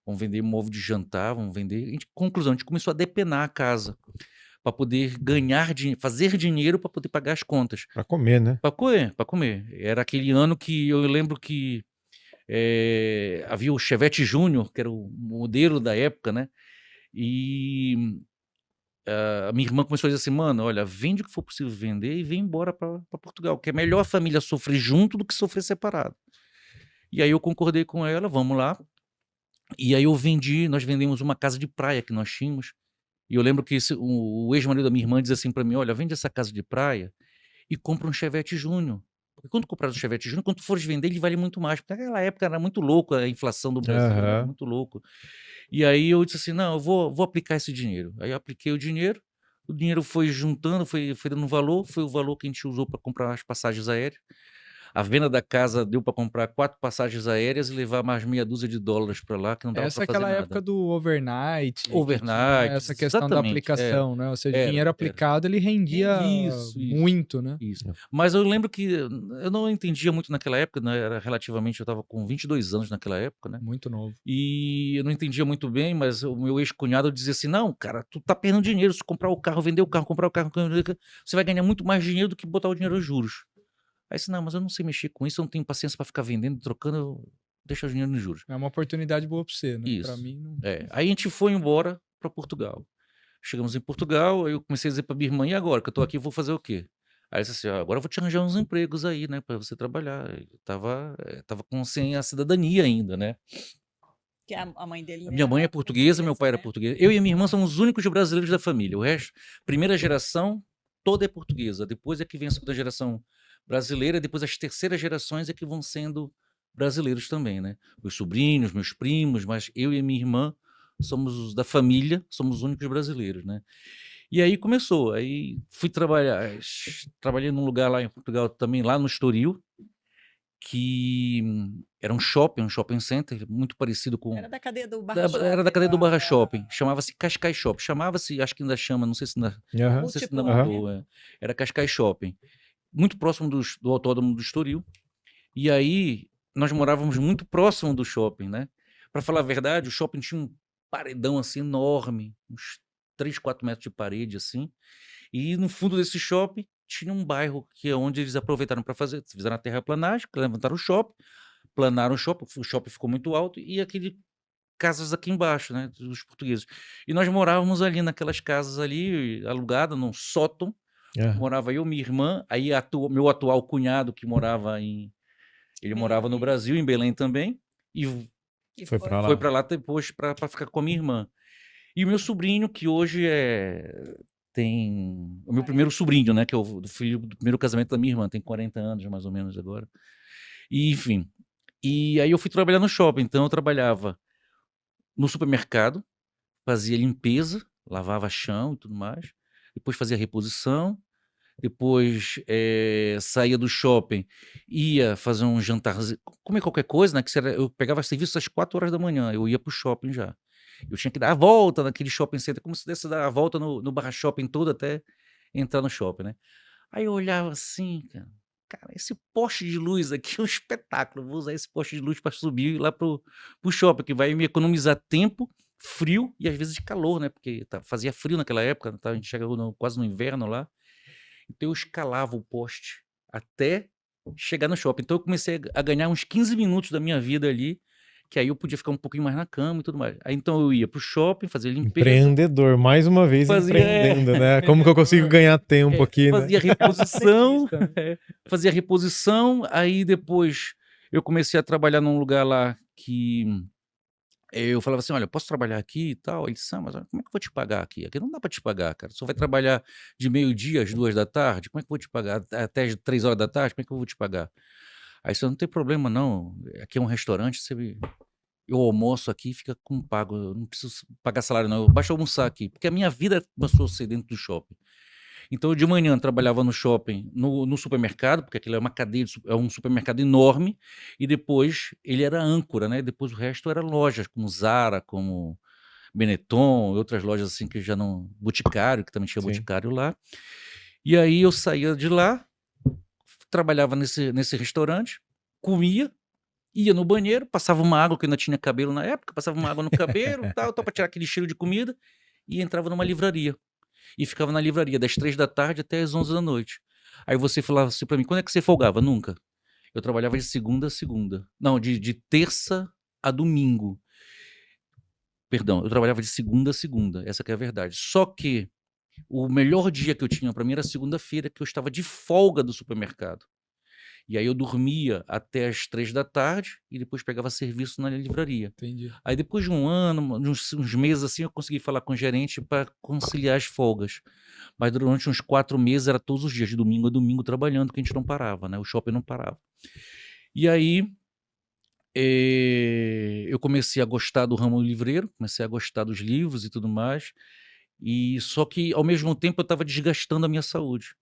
vamos vender móvel de jantar, vamos vender... Conclusão, a gente começou a depenar a casa. para poder ganhar dinheiro, fazer dinheiro para poder pagar as contas. Para comer, né? Para comer. Era aquele ano que eu lembro que havia o Chevette Júnior, que era o modelo da época, né? E a minha irmã começou a dizer assim, mano, olha, vende o que for possível vender e vem embora para Portugal, que é melhor a família sofrer junto do que sofrer separado. E aí eu concordei com ela, vamos lá. E aí nós vendemos uma casa de praia que nós tínhamos. E eu lembro que o ex-marido da minha irmã dizia assim para mim, olha, vende essa casa de praia e compra um Chevette Júnior. Porque quando comprar o Chevette Júnior, quando tu fores vender, ele vale muito mais. Porque naquela época era muito louco a inflação do Brasil, era muito louco. E aí eu disse assim, não, eu vou aplicar esse dinheiro. Aí eu apliquei o dinheiro foi juntando, foi dando valor, foi o valor que a gente usou para comprar as passagens aéreas. A venda da casa deu para comprar 4 passagens aéreas e levar mais meia dúzia de dólares para lá, que não dava para fazer nada. Essa é aquela época do overnight. Overnight, essa questão da aplicação, né? Ou seja, o dinheiro aplicado, ele rendia muito, né? Isso. Mas eu lembro que eu não entendia muito naquela época, né? Era relativamente, eu estava com 22 anos naquela época, né? Muito novo. E eu não entendia muito bem, mas o meu ex-cunhado dizia assim, não, cara, tu tá perdendo dinheiro, se comprar o carro, vender o carro, comprar o carro, você vai ganhar muito mais dinheiro do que botar o dinheiro aos juros. Aí disse, não, mas eu não sei mexer com isso, eu não tenho paciência para ficar vendendo, trocando, eu deixo o dinheiro nos juros. É uma oportunidade boa para você, né? Isso. Para mim, não... Aí a gente foi embora para Portugal. Chegamos em Portugal, aí eu comecei a dizer para minha irmã, e agora que eu tô aqui, vou fazer o quê? Aí ela disse assim, agora eu vou te arranjar uns empregos aí, né, para você trabalhar. Eu tava sem a cidadania ainda, né? Que a mãe dele Minha mãe é portuguesa, meu pai era português. Eu e a minha irmã somos os únicos brasileiros da família. O resto, primeira geração, toda é portuguesa. Depois é que vem a segunda geração brasileira, depois as terceiras gerações é que vão sendo brasileiros também, né? Meus sobrinhos, meus primos, mas eu e a minha irmã somos da família, somos os únicos brasileiros, né? E aí começou, aí fui trabalhei num lugar lá em Portugal também, lá no Estoril, que era um shopping center, muito parecido com... Era da cadeia do Barra Shopping. Era da cadeia do Barra Shopping, chamava-se Cascais Shopping, acho que ainda chama, não sei se ainda, não sei se ainda mudou, era Cascais Shopping, muito próximo do Autódromo do Estoril, e aí nós morávamos muito próximo do shopping, né? Para falar a verdade, o shopping tinha um paredão assim enorme, uns 3, 4 metros de parede assim, e no fundo desse shopping tinha um bairro que é onde eles aproveitaram para fizeram a terraplanagem, levantaram o shopping, planaram o shopping ficou muito alto, e aquele casas aqui embaixo, né, dos portugueses. E nós morávamos ali naquelas casas ali, alugadas, num sótão, morava eu, minha irmã, aí meu atual cunhado que morava ele morava no Brasil, em Belém também, e foi para lá depois para ficar com a minha irmã. E o meu sobrinho, que hoje tem o meu primeiro sobrinho, né, que é o filho do primeiro casamento da minha irmã, tem 40 anos mais ou menos agora. E, enfim, e aí eu fui trabalhar no shopping, então eu trabalhava no supermercado, fazia limpeza, lavava chão e tudo mais, depois fazia reposição, depois saía do shopping, ia fazer um jantar, comer qualquer coisa, né, eu pegava serviço às 4 horas da manhã, eu ia pro shopping já. Eu tinha que dar a volta naquele shopping center, como se desse dar a volta no Barra Shopping todo até entrar no shopping, né? Aí eu olhava assim, cara, esse poste de luz aqui é um espetáculo, vou usar esse poste de luz para subir lá pro shopping, que vai me economizar tempo, frio e às vezes calor, né? Porque fazia frio naquela época, a gente chegava quase no inverno lá. Então eu escalava o poste até chegar no shopping. Então eu comecei a ganhar uns 15 minutos da minha vida ali, que aí eu podia ficar um pouquinho mais na cama e tudo mais. Aí então eu ia pro shopping, fazer limpeza. Empreendedor, mais uma vez empreendendo, né? Como que eu consigo ganhar tempo aqui, fazia reposição, fazia reposição, aí depois eu comecei a trabalhar num lugar lá que eu falava assim, olha, posso trabalhar aqui e tal? Ele disse, mas como é que eu vou te pagar aqui? Aqui não dá para te pagar, cara. Só vai trabalhar de meio-dia às 2 da tarde? Como é que eu vou te pagar? Até às 3 horas da tarde? Como é que eu vou te pagar? Aí você não tem problema não, aqui é um restaurante, eu almoço aqui e fica com pago, eu não preciso pagar salário não, basta almoçar aqui, porque a minha vida começou a ser dentro do shopping. Então eu de manhã trabalhava no shopping, no supermercado, porque aquilo é uma cadeia, é um supermercado enorme, e depois ele era âncora, né? Depois o resto era lojas, como Zara, como Benetton, outras lojas assim que já não... Boticário, que também tinha Boticário lá. E aí eu saía de lá, trabalhava nesse restaurante, comia, ia no banheiro, passava uma água, que ainda tinha cabelo na época, passava uma água no cabelo, tal, para tirar aquele cheiro de comida, e entrava numa livraria. e ficava na livraria das 3 da tarde até as 11 da noite. Aí você falava assim para mim, quando é que você folgava? Nunca. Eu trabalhava de segunda a segunda. Não, de terça a domingo. Perdão, eu trabalhava de segunda a segunda, essa que é a verdade. Só que o melhor dia que eu tinha para mim era segunda-feira, que eu estava de folga do supermercado. E aí eu dormia até as 3 da tarde e depois pegava serviço na livraria. Entendi. Aí depois de um ano, uns meses assim, eu consegui falar com o gerente para conciliar as folgas. Mas durante uns 4 meses era todos os dias, de domingo a domingo, trabalhando, porque a gente não parava, né? O shopping não parava. E aí eu comecei a gostar do ramo livreiro, comecei a gostar dos livros e tudo mais. E só que, ao mesmo tempo, eu estava desgastando a minha saúde,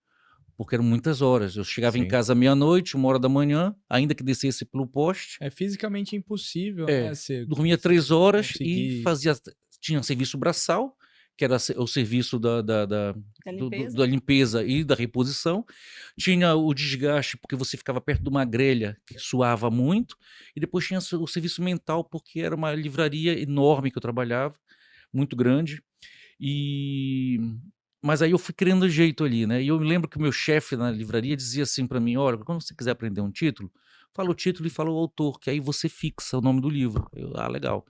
porque eram muitas horas. Eu chegava em Sim. casa meia-noite, 1 hora da manhã, ainda que descesse pelo poste. É fisicamente impossível, né? Dormia 3 horas e conseguir... tinha serviço braçal, que era o serviço da limpeza. da limpeza e da reposição. Tinha o desgaste, porque você ficava perto de uma grelha que suava muito. E depois tinha o serviço mental, porque era uma livraria enorme que eu trabalhava, muito grande. Mas aí eu fui criando jeito ali, né? E eu me lembro que o meu chefe na livraria dizia assim para mim, olha, quando você quiser aprender um título, fala o título e fala o autor, que aí você fixa o nome do livro. Legal.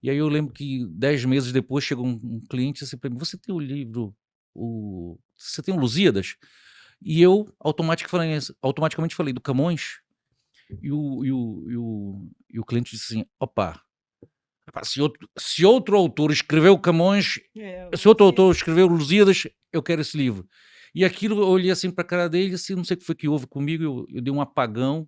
E aí eu lembro que 10 meses depois chegou um cliente assim para mim, você tem o livro, você tem o Lusíadas? E eu automaticamente falei do Camões, e o cliente disse assim, opa, se outro autor escreveu Camões, se outro autor escreveu Lusíadas, eu quero esse livro. E aquilo, eu olhei assim para a cara dele, assim, não sei o que foi que houve comigo, eu dei um apagão,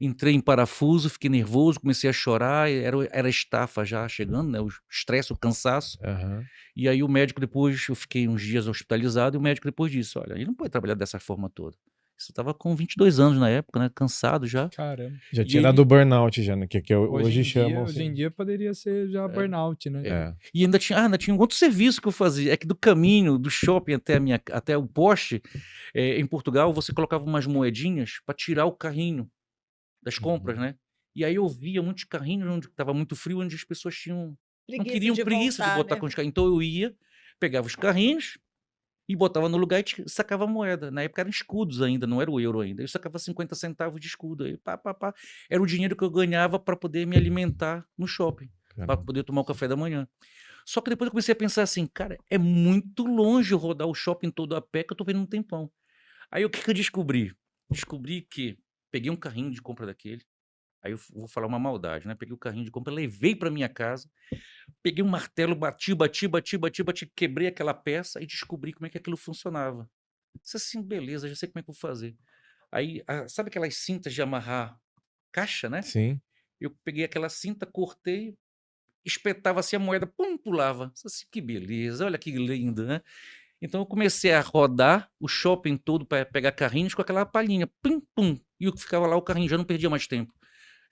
entrei em parafuso, fiquei nervoso, comecei a chorar, era estafa já chegando, né? O estresse, o cansaço. Uhum. E aí o médico depois, eu fiquei uns dias hospitalizado, e o médico depois disse, olha, ele não pode trabalhar dessa forma toda. Isso eu estava com 22 anos na época, né? Cansado já. Caramba. Já tinha dado burnout já, né? Que hoje chamam. Hoje em dia poderia ser já burnout, né? E ainda tinha um outro serviço que eu fazia, é que do caminho, do shopping até o poste, em Portugal, você colocava umas moedinhas para tirar o carrinho das compras, né? E aí eu via muitos carrinhos onde estava muito frio, onde as pessoas não queriam preguiça de botar com os carrinhos. Então eu ia, pegava os carrinhos e botava no lugar e sacava a moeda. Na época eram escudos ainda, não era o euro ainda. Eu sacava 50 centavos de escudo. Aí, pá. Era o dinheiro que eu ganhava para poder me alimentar no shopping, para poder tomar o café da manhã. Só que depois eu comecei a pensar assim, cara, é muito longe rodar o shopping todo a pé, que eu tô vendo um tempão. Aí o que eu descobri? Descobri que peguei um carrinho de compra daquele, aí eu vou falar uma maldade, né? Peguei o carrinho de compra, levei para minha casa, peguei um martelo, bati, quebrei aquela peça e descobri como é que aquilo funcionava. Disse assim, beleza, já sei como é que eu vou fazer. Aí, sabe aquelas cintas de amarrar caixa, né? Sim. Eu peguei aquela cinta, cortei, espetava assim a moeda, pum, pulava. Disse assim, que beleza, olha que lindo, né? Então eu comecei a rodar o shopping todo para pegar carrinhos com aquela palhinha, pum, pum, e o que ficava lá o carrinho, já não perdia mais tempo.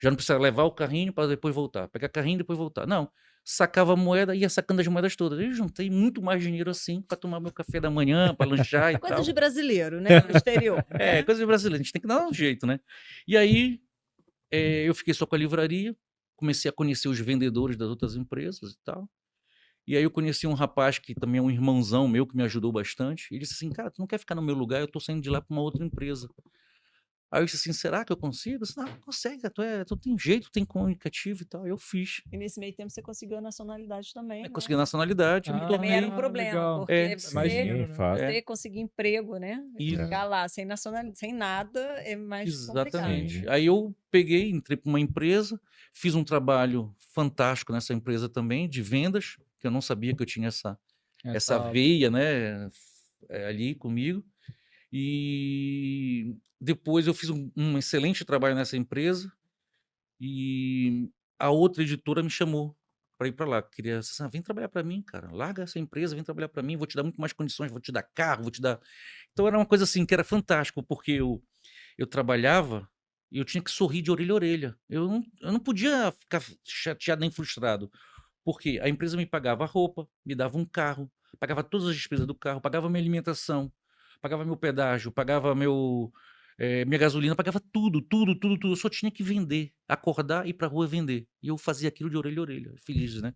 Já não precisava levar o carrinho para depois voltar, pegar carrinho e depois voltar. Não, sacava a moeda e ia sacando as moedas todas. Eu juntei muito mais dinheiro assim para tomar meu café da manhã, para lanchar e Coisa tal. de brasileiro, né? No exterior. Coisa de brasileiro, a gente tem que dar um jeito, né? E aí eu fiquei só com a livraria, comecei a conhecer os vendedores das outras empresas e tal. E aí eu conheci um rapaz que também é um irmãozão meu, que me ajudou bastante. Ele disse assim, cara, tu não quer ficar no meu lugar? Eu tô saindo de lá para uma outra empresa. Aí eu disse assim, será que eu consigo? Eu disse, não, consegue, tu tem jeito, tu tem comunicativo e tal. Eu fiz. E nesse meio tempo você conseguiu a nacionalidade também, né? Consegui a nacionalidade, me Também era um tornei... problema, legal. porque Imagino, você conseguir emprego, né? Isso. Ficar lá sem nacionalidade, sem nada, é mais Exatamente. complicado. Aí eu peguei, entrei para uma empresa, fiz um trabalho fantástico nessa empresa também, de vendas, que eu não sabia que eu tinha essa veia, né, ali comigo. E depois eu fiz um excelente trabalho nessa empresa e a outra editora me chamou para ir para lá. Queria, assim, vem trabalhar para mim, cara. Larga essa empresa, vem trabalhar para mim, vou te dar muito mais condições, vou te dar carro, vou te dar... Então era uma coisa assim que era fantástico, porque eu trabalhava e eu tinha que sorrir de orelha a orelha. Eu não podia ficar chateado nem frustrado, porque a empresa me pagava a roupa, me dava um carro, pagava todas as despesas do carro, pagava minha alimentação, pagava meu pedágio, pagava minha gasolina, pagava tudo. Eu só tinha que vender, acordar e ir para a rua vender. E eu fazia aquilo de orelha a orelha, feliz, né?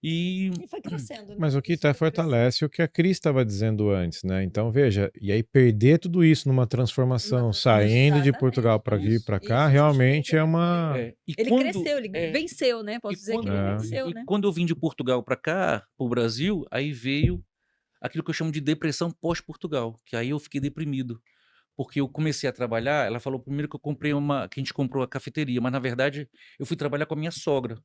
E foi crescendo, né? Mas o que até fortalece o que a Cris estava dizendo antes, né? Então, veja, e aí perder tudo isso numa transformação, saindo de Portugal para vir para cá, realmente é uma... Ele cresceu, ele venceu, né? Posso dizer que ele venceu, né? E quando eu vim de Portugal para cá, para o Brasil, aí veio aquilo que eu chamo de depressão pós-Portugal, que aí eu fiquei deprimido. Porque eu comecei a trabalhar, ela falou primeiro que que a gente comprou a cafeteria, mas na verdade eu fui trabalhar com a minha sogra,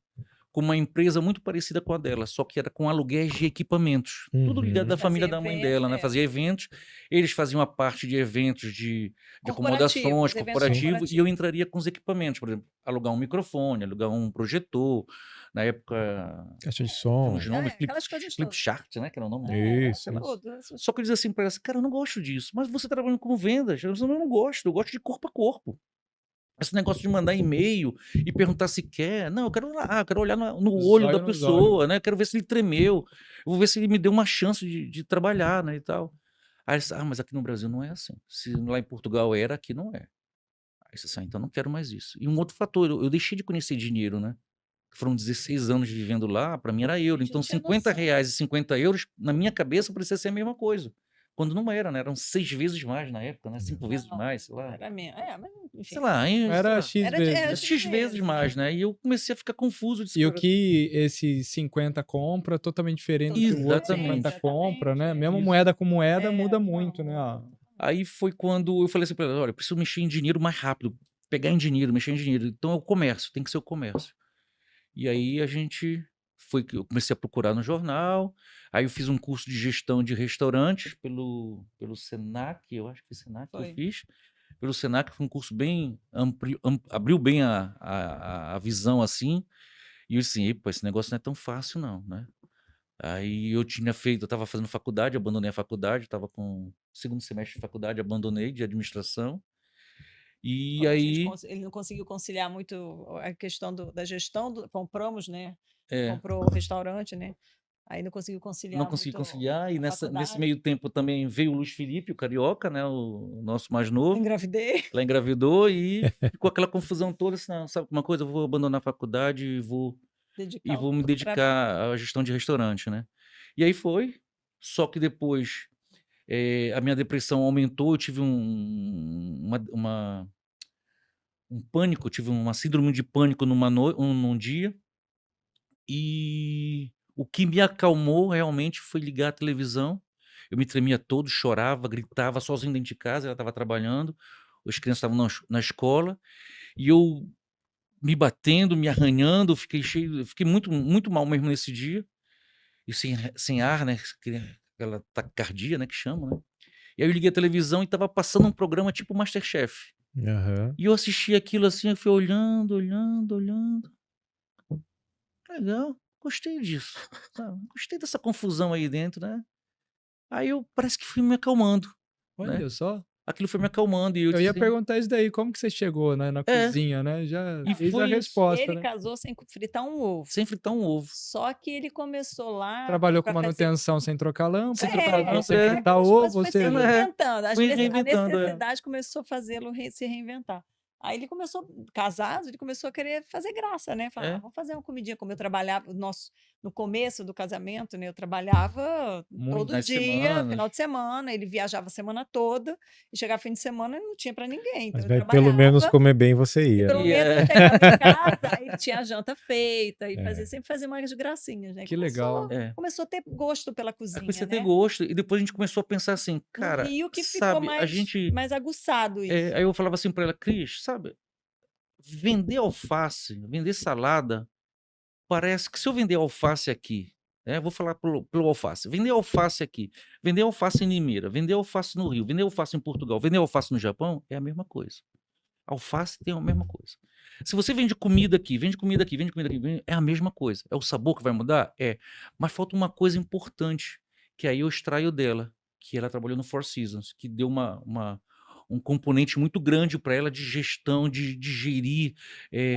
com uma empresa muito parecida com a dela, só que era com aluguéis de equipamentos, tudo ligado da família da mãe dela, né? Fazia eventos, eles faziam a parte de eventos de acomodações, corporativos, e eu entraria com os equipamentos, por exemplo, alugar um microfone, alugar um projetor, na época... Caixa de som. Flip chart, né? Que era o nome Isso. Só que eu dizia assim para ela, cara, eu não gosto disso, mas você trabalhando com vendas, eu não gosto, eu gosto de corpo a corpo. Esse negócio de mandar e-mail e perguntar se quer. Não, eu quero olhar no olho da pessoa, né? Quero ver se ele tremeu. Eu vou ver se ele me deu uma chance de trabalhar, né? E tal. Aí disse, mas aqui no Brasil não é assim. Se lá em Portugal era, aqui não é. Aí você então não quero mais isso. E um outro fator, eu deixei de conhecer dinheiro, né? Foram 16 anos vivendo lá, para mim era euro. Então, R$50 e 50 euros, na minha cabeça, parecia ser a mesma coisa. Quando não era, né? Eram 6 vezes mais na época, né? 5 vezes mais, sei lá. Era mesmo. Mas, enfim. Sei lá, era X vezes. Era X vezes mais, né? E eu comecei a ficar confuso. E o que esse 50 compra, totalmente diferente do que o outro 50 compra, né? Mesmo moeda com moeda, muda muito, né? Aí foi quando eu falei assim para ela, olha, eu preciso mexer em dinheiro mais rápido. Pegar em dinheiro, mexer em dinheiro. Então é o comércio, tem que ser o comércio. E aí eu comecei a procurar no jornal, aí eu fiz um curso de gestão de restaurantes pelo Senac, eu acho que foi Senac que eu fiz, pelo Senac, foi um curso bem, abriu bem a visão assim, e eu disse, epa, esse negócio não é tão fácil não, né? Aí eu estava fazendo faculdade, abandonei a faculdade, estava com o 2º semestre de faculdade, abandonei de administração. E aí... Ele não conseguiu conciliar muito a questão da gestão, compramos, né? É. Comprou o restaurante, né? Aí não conseguiu conciliar. Não consegui conciliar, e nesse meio tempo também veio o Luiz Felipe, o carioca, né? O nosso mais novo. Engravidei. Ela engravidou e ficou aquela confusão toda, assim, não, sabe uma coisa, eu vou abandonar a faculdade e vou me dedicar à gestão de restaurante, né? E aí foi, só que depois a minha depressão aumentou, eu tive um pânico, tive uma síndrome de pânico num dia, e o que me acalmou realmente foi ligar a televisão. Eu me tremia todo, chorava, gritava sozinho dentro de casa, ela estava trabalhando, as crianças estavam na escola, e eu me batendo, me arranhando, fiquei muito, muito mal mesmo nesse dia, e sem ar, né? Aquela taquicardia, né? Que chama, né? E aí eu liguei a televisão e estava passando um programa tipo MasterChef. E eu assisti aquilo assim, eu fui olhando. Legal, gostei disso, sabe? Gostei dessa confusão aí dentro, né? Aí parece que fui me acalmando. Olha, né? Só. Aquilo foi me acalmando. E eu ia perguntar isso daí, como que você chegou, né, na cozinha, né? Já fiz a resposta. Ele casou sem fritar um ovo. Sem fritar um ovo. Só que ele começou lá... Trabalhou com manutenção sem trocar lâmpada, sem fritar ovo. Você foi se reinventando. A necessidade começou a fazê-lo se reinventar. Aí ele começou, casado, ele começou a querer fazer graça, né? Falar, vamos fazer uma comidinha. Como eu trabalhava, no começo do casamento, né? Eu trabalhava todo dia, final de semana, ele viajava a semana toda, e chegava fim de semana e não tinha para ninguém. Então mas pelo menos comer bem você ia. Pelo menos eu chegava em casa, aí tinha a janta feita, e sempre fazia umas gracinhas, né? Que legal. Começou a ter gosto pela cozinha, comecei a ter gosto, e depois a gente começou a pensar assim, cara, Rio que sabe, ficou mais aguçado isso. Aí eu falava assim para ela, Cris, sabe, vender alface, vender salada, parece que se eu vender alface aqui, vou falar pelo alface, vender alface aqui, vender alface em Limeira, vender alface no Rio, vender alface em Portugal, vender alface no Japão, é a mesma coisa. Alface tem a mesma coisa. Se você vende comida aqui, é a mesma coisa. É o sabor que vai mudar? Mas falta uma coisa importante, que aí eu extraio dela, que ela trabalhou no Four Seasons, que deu um componente muito grande para ela de gestão, de gerir...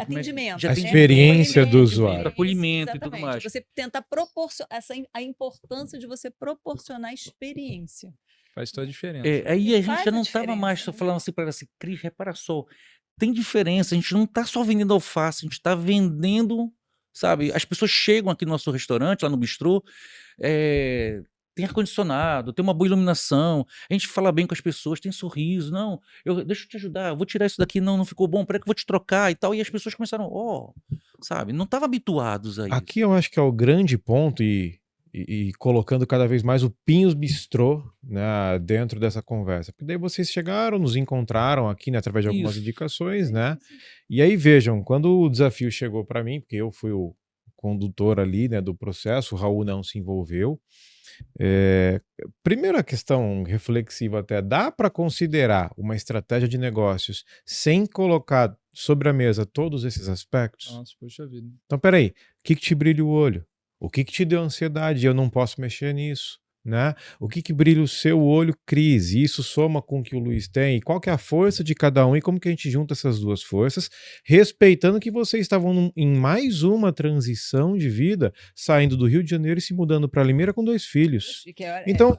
atendimento. A experiência do usuário. Acolhimento e tudo mais. Você tenta proporcionar a importância de você proporcionar experiência. Faz toda a diferença. Aí a gente já não estava mais só falando assim para ela assim, Cris, repara só, tem diferença, a gente não está só vendendo alface, a gente está vendendo sabe? As pessoas chegam aqui no nosso restaurante, lá no bistrô, tem ar-condicionado, tem uma boa iluminação, a gente fala bem com as pessoas, tem sorriso, não, deixa eu te ajudar, eu vou tirar isso daqui, não ficou bom, peraí que eu vou te trocar e tal, e as pessoas começaram, sabe, não estavam habituados a isso. Aqui eu acho que é o grande ponto e colocando cada vez mais o Pinhos Bistrô, né, dentro dessa conversa. Porque daí vocês chegaram, nos encontraram aqui, né, através de algumas indicações, né? E aí vejam, quando o desafio chegou para mim, porque eu fui o condutor ali, né, do processo, o Raul não se envolveu. Primeira questão reflexiva até, dá para considerar uma estratégia de negócios sem colocar sobre a mesa todos esses aspectos? Nossa, poxa vida. Então, peraí, o que te brilha o olho? O que te deu ansiedade? Eu não posso mexer nisso, né? O que brilha o seu olho, Cris? E isso soma com o que o Luiz tem. E qual que é a força de cada um e como que a gente junta essas duas forças, respeitando que vocês estavam em mais uma transição de vida, saindo do Rio de Janeiro e se mudando para Limeira com 2 filhos. Então,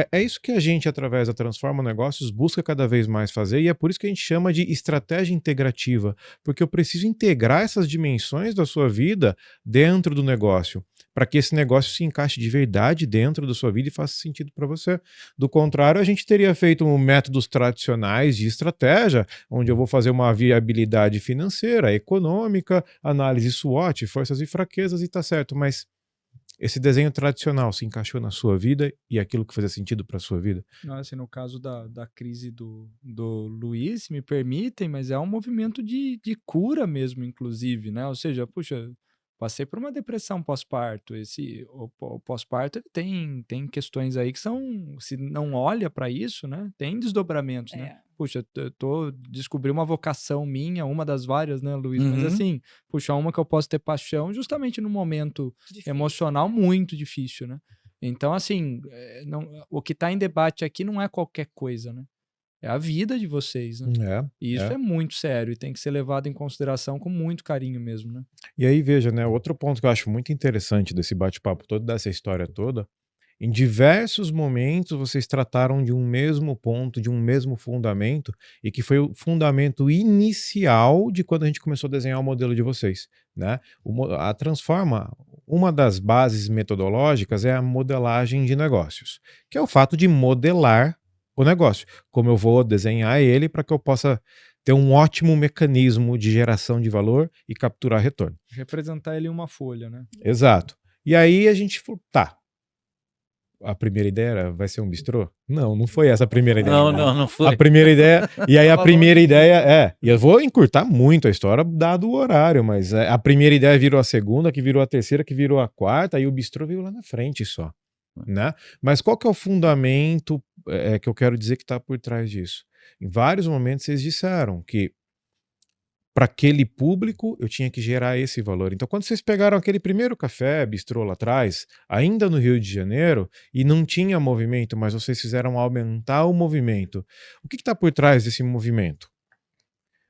é isso que a gente, através da Transforma Negócios, busca cada vez mais fazer, e é por isso que a gente chama de estratégia integrativa, porque eu preciso integrar essas dimensões da sua vida dentro do negócio, para que esse negócio se encaixe de verdade dentro da sua vida e faça sentido para você. Do contrário, a gente teria feito métodos tradicionais de estratégia, onde eu vou fazer uma viabilidade financeira, econômica, análise SWOT, forças e fraquezas, e tá certo, mas esse desenho tradicional se encaixou na sua vida e aquilo que fazia sentido para a sua vida? Não, assim, no caso da crise do Luiz, me permitem, mas é um movimento de cura mesmo, inclusive, né? Ou seja, puxa, passei por uma depressão pós-parto. O pós-parto ele tem questões aí que são, se não olha para isso, né? Tem desdobramentos, né? Puxa, descobri uma vocação minha, uma das várias, né, Luiz? Mas assim, puxa, uma que eu posso ter paixão justamente num momento emocional muito difícil, né? Então, assim, o que está em debate aqui não é qualquer coisa, né? É a vida de vocês, né? E isso é muito sério e tem que ser levado em consideração com muito carinho mesmo, né? E aí, veja, né, outro ponto que eu acho muito interessante desse bate-papo todo, dessa história toda, em diversos momentos vocês trataram de um mesmo ponto, de um mesmo fundamento, e que foi o fundamento inicial de quando a gente começou a desenhar o modelo de vocês, né? A Transforma, uma das bases metodológicas é a modelagem de negócios, que é o fato de modelar o negócio, como eu vou desenhar ele para que eu possa ter um ótimo mecanismo de geração de valor e capturar retorno. Representar ele em uma folha, né? Exato. E aí a gente falou, tá, a primeira ideia vai ser um bistrô? Não foi essa a primeira ideia. Não foi. A primeira ideia, e aí a primeira ideia e eu vou encurtar muito a história dado o horário, mas a primeira ideia virou a segunda, que virou a terceira, que virou a quarta, e o bistrô veio lá na frente só, né? Mas qual que é o fundamento que eu quero dizer que está por trás disso? Em vários momentos vocês disseram que para aquele público eu tinha que gerar esse valor. Então, quando vocês pegaram aquele primeiro café, bistrô lá atrás, ainda no Rio de Janeiro, e não tinha movimento, mas vocês fizeram aumentar o movimento, o que está por trás desse movimento?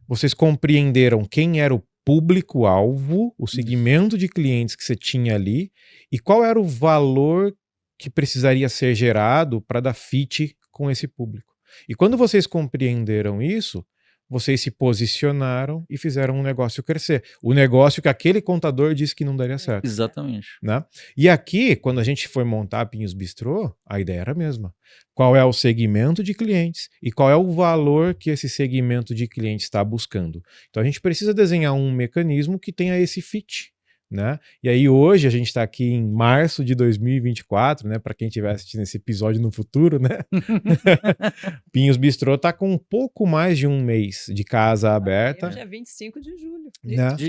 Vocês compreenderam quem era o público-alvo, o segmento de clientes que você tinha ali, e qual era o valor que precisaria ser gerado para dar fit com esse público. E quando vocês compreenderam isso, vocês se posicionaram e fizeram um negócio crescer. O negócio que aquele contador disse que não daria certo. Exatamente. Né? E aqui, quando a gente foi montar a Pinhos Bistrô, a ideia era a mesma. Qual é o segmento de clientes e qual é o valor que esse segmento de clientes está buscando. Então a gente precisa desenhar um mecanismo que tenha esse fit. Né? E aí hoje a gente está aqui em março de 2024, né? Para quem estiver assistindo esse episódio no futuro, né? Pinhos Bistrô está com um pouco mais de um mês de casa aberta. Dia 25 de julho. Né? De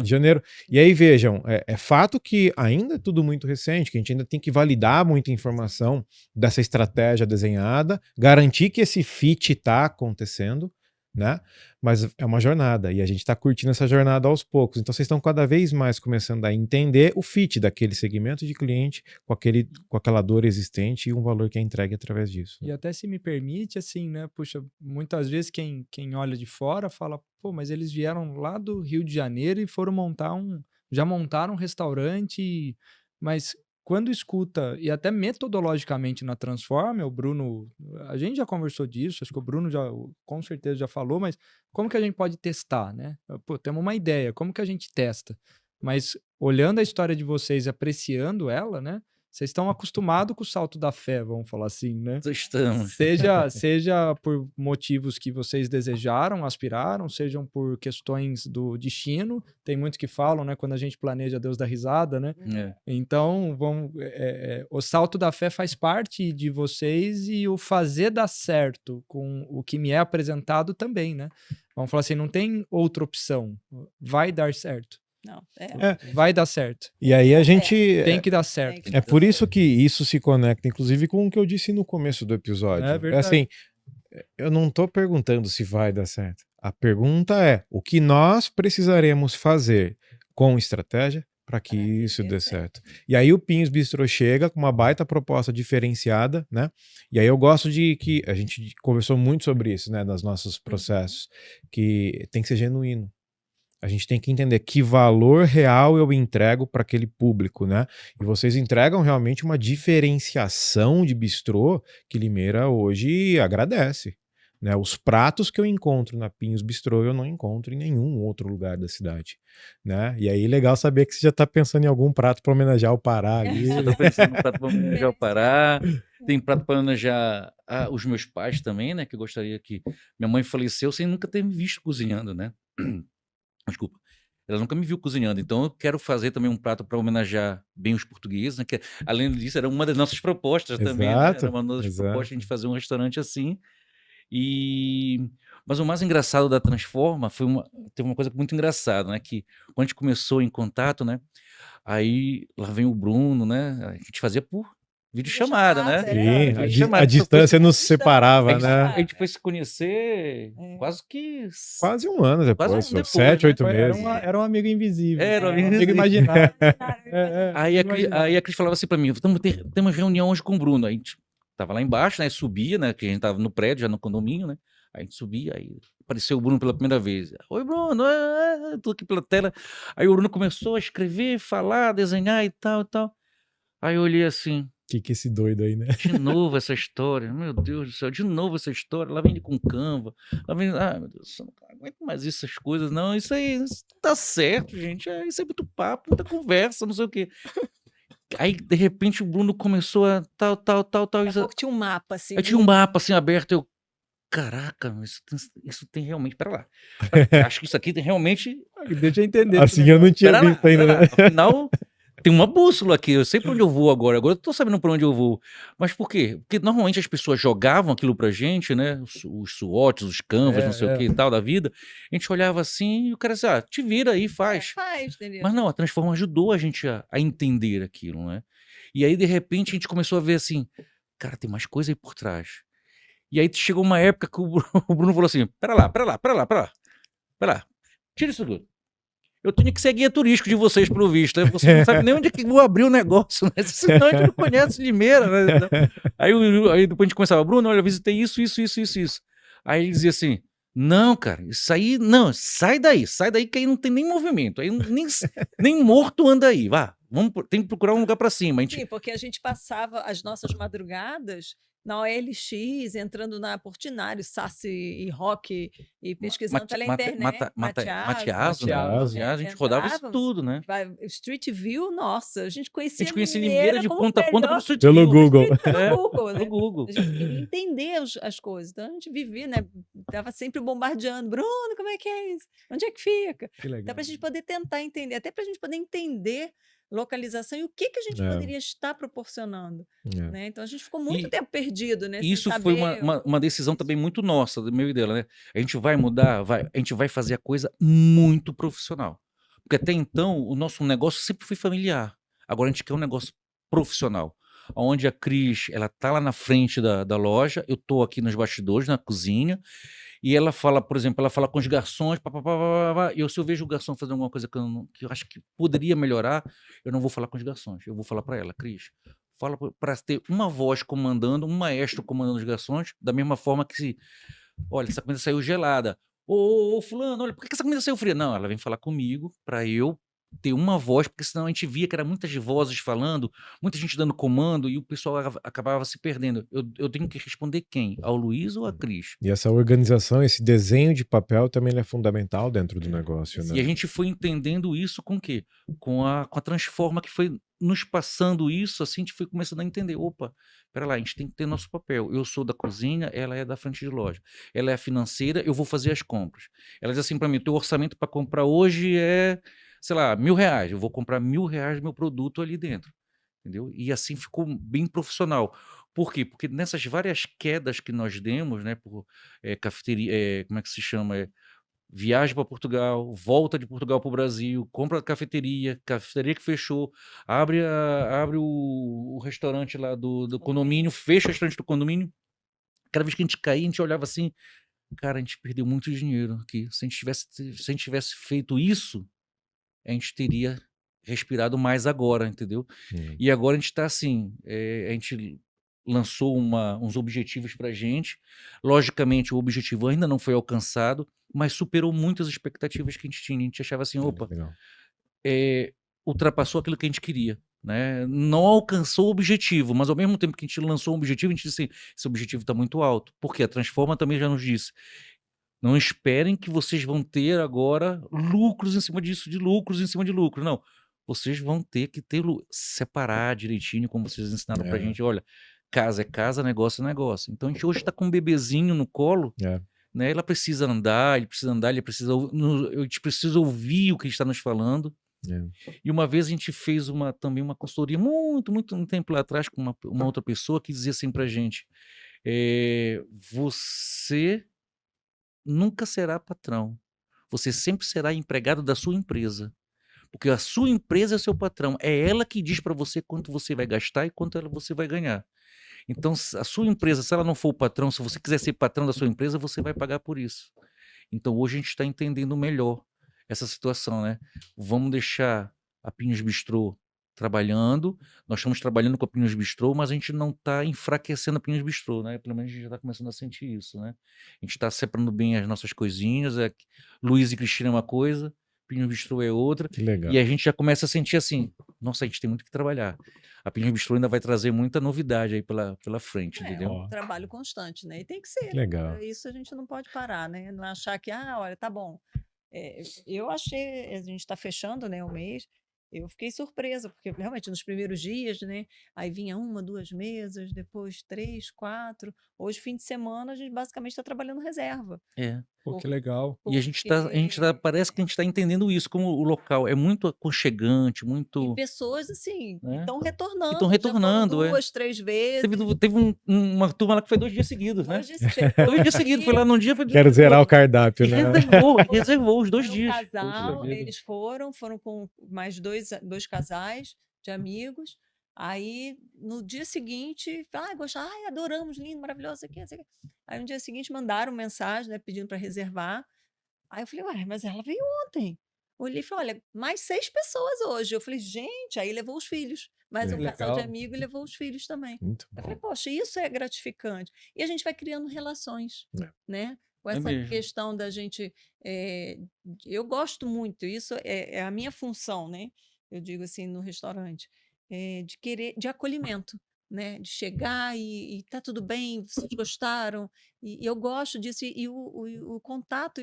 janeiro. E aí vejam, é fato que ainda é tudo muito recente, que a gente ainda tem que validar muita informação dessa estratégia desenhada, garantir que esse fit está acontecendo, né? Mas é uma jornada e a gente está curtindo essa jornada aos poucos. Então vocês estão cada vez mais começando a entender o fit daquele segmento de cliente com aquela dor existente e um valor que é entregue através disso. E até se me permite, assim, né? Puxa, muitas vezes quem olha de fora fala, pô, mas eles vieram lá do Rio de Janeiro e foram já montaram um restaurante, mas quando escuta, e até metodologicamente na Transforma, o Bruno, a gente já conversou disso, acho que o Bruno já, com certeza já falou, mas como que a gente pode testar, né? Pô, temos uma ideia, como que a gente testa? Mas olhando a história de vocês, apreciando ela, né? Vocês estão acostumados com o salto da fé, vamos falar assim, né? Estamos. Seja por motivos que vocês desejaram, aspiraram, sejam por questões do destino. Tem muitos que falam, né? Quando a gente planeja, Deus dá risada, né? Então, o salto da fé faz parte de vocês e o fazer dar certo com o que me é apresentado também, né? Vamos falar assim, não tem outra opção. Vai dar certo. Não, vai dar certo. E aí a gente... Tem que dar certo. É por isso que isso se conecta, inclusive, com o que eu disse no começo do episódio. É verdade. Assim, eu não estou perguntando se vai dar certo. A pergunta é, o que nós precisaremos fazer com estratégia para que isso dê certo. E aí o Pinhos Bistrô chega com uma baita proposta diferenciada, né? E aí eu gosto de que... A gente conversou muito sobre isso, né? Nos nossos processos. Que tem que ser genuíno. A gente tem que entender que valor real eu entrego para aquele público, né? E vocês entregam realmente uma diferenciação de bistrô que Limeira hoje agradece, né? Os pratos que eu encontro na Pinhos Bistrô eu não encontro em nenhum outro lugar da cidade, né? E aí legal saber que você já está pensando em algum prato para homenagear o Pará ali. Estou pensando no prato para homenagear o Pará. Tem prato para homenagear os meus pais também, né? Que eu gostaria que... Minha mãe faleceu sem nunca ter me visto cozinhando, né? Desculpa, ela nunca me viu cozinhando, então eu quero fazer também um prato para homenagear bem os portugueses, né? Que, além disso, era uma das nossas propostas também, né? Era uma das propostas a gente fazer um restaurante assim. Mas o mais engraçado da Transforma teve uma coisa muito engraçada, né? Que quando a gente começou em contato, né? Aí lá vem o Bruno, né? A gente fazia por videochamada, né? Sim, a distância nos separava, né? A gente foi se conhecer quase um ano depois, quase depois, 7, 8 meses. Era um amigo invisível. Era um amigo imaginário. Aí a Cris falava assim pra mim, temos reunião hoje com o Bruno. Aí a gente tava lá embaixo, né? Subia, né? Que a gente tava no prédio, já no condomínio, né? Aí a gente subia, aí apareceu o Bruno pela primeira vez. Oi, Bruno, tô aqui pela tela. Aí o Bruno começou a escrever, falar, desenhar e tal, e tal. Aí eu olhei assim... Que esse doido aí, né? De novo essa história, meu Deus do céu, de novo essa história, lá vem ele com Canva, lá vem, meu Deus, eu não aguento mais essas coisas, não, isso aí não tá certo, gente, isso é muito papo, muita conversa, não sei o quê. Aí, de repente, o Bruno começou a tal. Tinha um mapa, assim. Aí tinha um mapa, assim, aberto, eu, caraca, isso tem realmente, pera lá, acho que isso aqui tem realmente... Deixa eu entender. Assim eu não tinha visto ainda, né? Afinal... Tem uma bússola aqui, eu sei para onde eu vou agora eu tô sabendo para onde eu vou. Mas por quê? Porque normalmente as pessoas jogavam aquilo pra gente, né? Os SWOTs, os Canvas, não sei o que e tal da vida. A gente olhava assim e o cara dizia, te vira aí, faz. Faz, entendeu? Mas não, a Transforma ajudou a gente a entender aquilo, né? E aí, de repente, a gente começou a ver assim, cara, tem mais coisa aí por trás. E aí chegou uma época que o Bruno falou assim, pera lá, tira isso tudo. Eu tenho que ser guia turístico de vocês, pelo visto. Né? Você não sabe nem onde é que vou abrir o negócio, né? Senão a gente não conhece Limeira, né? Aí depois a gente começava, Bruno, olha, eu visitei isso. Aí ele dizia assim, não, cara, isso aí, não, sai daí que aí não tem nem movimento, aí nem morto anda aí, vá, tem que procurar um lugar para cima. Sim, porque a gente passava as nossas madrugadas na OLX, entrando na Portinari, Sassi e Rock, e pesquisando pela internet. Matiazo, a gente rodava isso tudo, né? Street View, nossa, a gente conhecia Limeira de ponta a ponta pelo Street View. Pelo Google. A gente queria entender as coisas. Então a gente vivia, né? Tava sempre bombardeando. Bruno, como é que é isso? Onde é que fica? Que legal. Até pra gente poder tentar entender, até pra gente poder entender localização e o que a gente poderia estar proporcionando. Né? Então a gente ficou muito tempo perdido, né? Isso foi uma decisão também muito nossa, do meu e dela, né? A gente vai mudar, a gente vai fazer a coisa muito profissional. Porque até então o nosso negócio sempre foi familiar. Agora a gente quer um negócio profissional. Onde a Cris, ela tá lá na frente da loja, eu tô aqui nos bastidores, na cozinha, e ela fala, por exemplo, ela fala com os garçons, e se eu vejo o garçom fazendo alguma coisa que eu acho que poderia melhorar, eu não vou falar com os garçons, eu vou falar para ela, Cris, fala para ter uma voz comandando, um maestro comandando os garçons, da mesma forma que se, olha, essa comida saiu gelada, ô fulano, olha, por que essa comida saiu fria? Não, ela vem falar comigo para eu ter uma voz, porque senão a gente via que era muitas vozes falando, muita gente dando comando, e o pessoal acabava se perdendo. Eu tenho que responder quem? Ao Luiz ou a Cris? E essa organização, esse desenho de papel também é fundamental dentro do negócio, né? E a gente foi entendendo isso com o quê? Com a Transforma, que foi nos passando isso, assim, a gente foi começando a entender. Opa, pera lá, a gente tem que ter nosso papel. Eu sou da cozinha, ela é da frente de loja. Ela é a financeira, eu vou fazer as compras. Ela diz assim para mim, o teu orçamento para comprar hoje é, sei lá, R$1.000. Eu vou comprar R$1.000 do meu produto ali dentro. Entendeu? E assim ficou bem profissional. Por quê? Porque nessas várias quedas que nós demos, né, por cafeteria, como é que se chama? Viagem para Portugal, volta de Portugal para o Brasil, compra a cafeteria que fechou, abre o restaurante lá do condomínio, fecha o restaurante do condomínio. Cada vez que a gente caía, a gente olhava assim, cara, a gente perdeu muito dinheiro aqui. Se a gente tivesse feito isso, a gente teria respirado mais agora, entendeu? E agora a gente está assim, a gente lançou uns objetivos para a gente. Logicamente, o objetivo ainda não foi alcançado, mas superou muitas expectativas que a gente tinha. A gente achava assim, opa, ultrapassou aquilo que a gente queria. Né? Não alcançou o objetivo, mas ao mesmo tempo que a gente lançou um objetivo, a gente disse assim, esse objetivo está muito alto. Porque a Transforma também já nos disse, não esperem que vocês vão ter agora lucros em cima disso, de lucros em cima de lucros. Não, vocês vão ter que separar direitinho, como vocês ensinaram pra gente. Olha, casa é casa, negócio é negócio. Então a gente hoje está com um bebezinho no colo, né? Ela precisa andar, ele precisa andar, a gente precisa ouvir o que ele está nos falando. E uma vez a gente fez também uma consultoria muito um tempo lá atrás com uma outra pessoa que dizia assim pra gente, você nunca será patrão, você sempre será empregado da sua empresa, porque a sua empresa é seu patrão, é ela que diz para você quanto você vai gastar e quanto você vai ganhar. Então a sua empresa, se ela não for o patrão, se você quiser ser patrão da sua empresa, você vai pagar por isso. Então hoje a gente está entendendo melhor essa situação, né? Vamos deixar a Pinhos Bistrô trabalhando, nós estamos trabalhando com a Pinhos Bistrô, mas a gente não está enfraquecendo a Pinhos Bistrô, né? Pelo menos a gente já está começando a sentir isso, né? A gente está separando bem as nossas coisinhas, Luiz e Cristina é uma coisa, Pinhos Bistrô é outra, que legal. E a gente já começa a sentir assim, nossa, a gente tem muito que trabalhar. A Pinhos Bistrô ainda vai trazer muita novidade aí pela frente, entendeu? É um trabalho constante, né? E tem que ser. Legal. Isso a gente não pode parar, né? Não achar que, olha, tá bom. Eu achei, a gente está fechando, né, o mês, eu fiquei surpresa, porque realmente nos primeiros dias, né, aí vinha 1, 2 mesas, depois 3, 4, hoje fim de semana a gente basicamente está trabalhando reserva. Pô, que legal. E a gente parece que a gente está entendendo isso, como o local é muito aconchegante, muito... E pessoas, assim, estão retornando. Estão retornando, 2, 3 vezes. Teve uma turma lá que foi 2 dias seguidos, né? 2 dias seguidos. 2 dias seguidos, foi lá num dia... Quero zerar o cardápio, né? Reservou os 2 dias. Casal, eles foram com mais dois casais de amigos. Aí, no dia seguinte, adoramos, lindo, maravilhoso, aqui. Aí, no dia seguinte, mandaram mensagem, né, pedindo para reservar. Aí eu falei, mas ela veio ontem. Olhei e falei, olha, mais 6 pessoas hoje. Eu falei, gente, aí levou os filhos. Mais um casal de amigo e levou os filhos também. Muito eu falei, poxa, isso é gratificante. E a gente vai criando relações, né? Com essa questão da gente... eu gosto muito, isso é a minha função, né? Eu digo assim, no restaurante. De acolhimento, né? De chegar e tá tudo bem, vocês gostaram, e eu gosto disso, e o contato,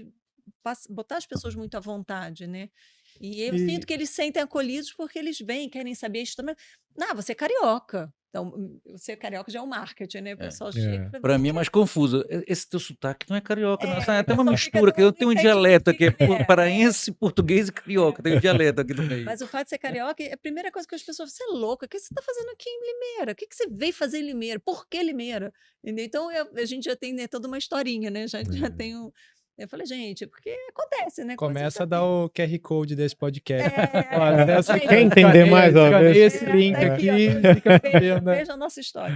botar as pessoas muito à vontade, né? E eu sinto que eles sentem acolhidos porque eles vêm, querem saber isso também. Você é carioca. Então, ser carioca já é um marketing, né? O pessoal chega... Para mim é mais confuso. Esse teu sotaque não é carioca, não. É até uma mistura, que eu tenho um dialeto aqui, paraense, português e carioca. Tem um dialeto aqui no meio. Mas o fato de ser carioca, a primeira coisa que as pessoas... Você é louca, o que você está fazendo aqui em Limeira? O que você veio fazer em Limeira? Por que Limeira? Entendeu? Então, a gente já tem, né, toda uma historinha, né? Já tem um... Eu falei, gente, porque acontece, né? Começa a dar o QR Code desse podcast. Você quer entender mais? Esse link aqui. Veja a nossa história.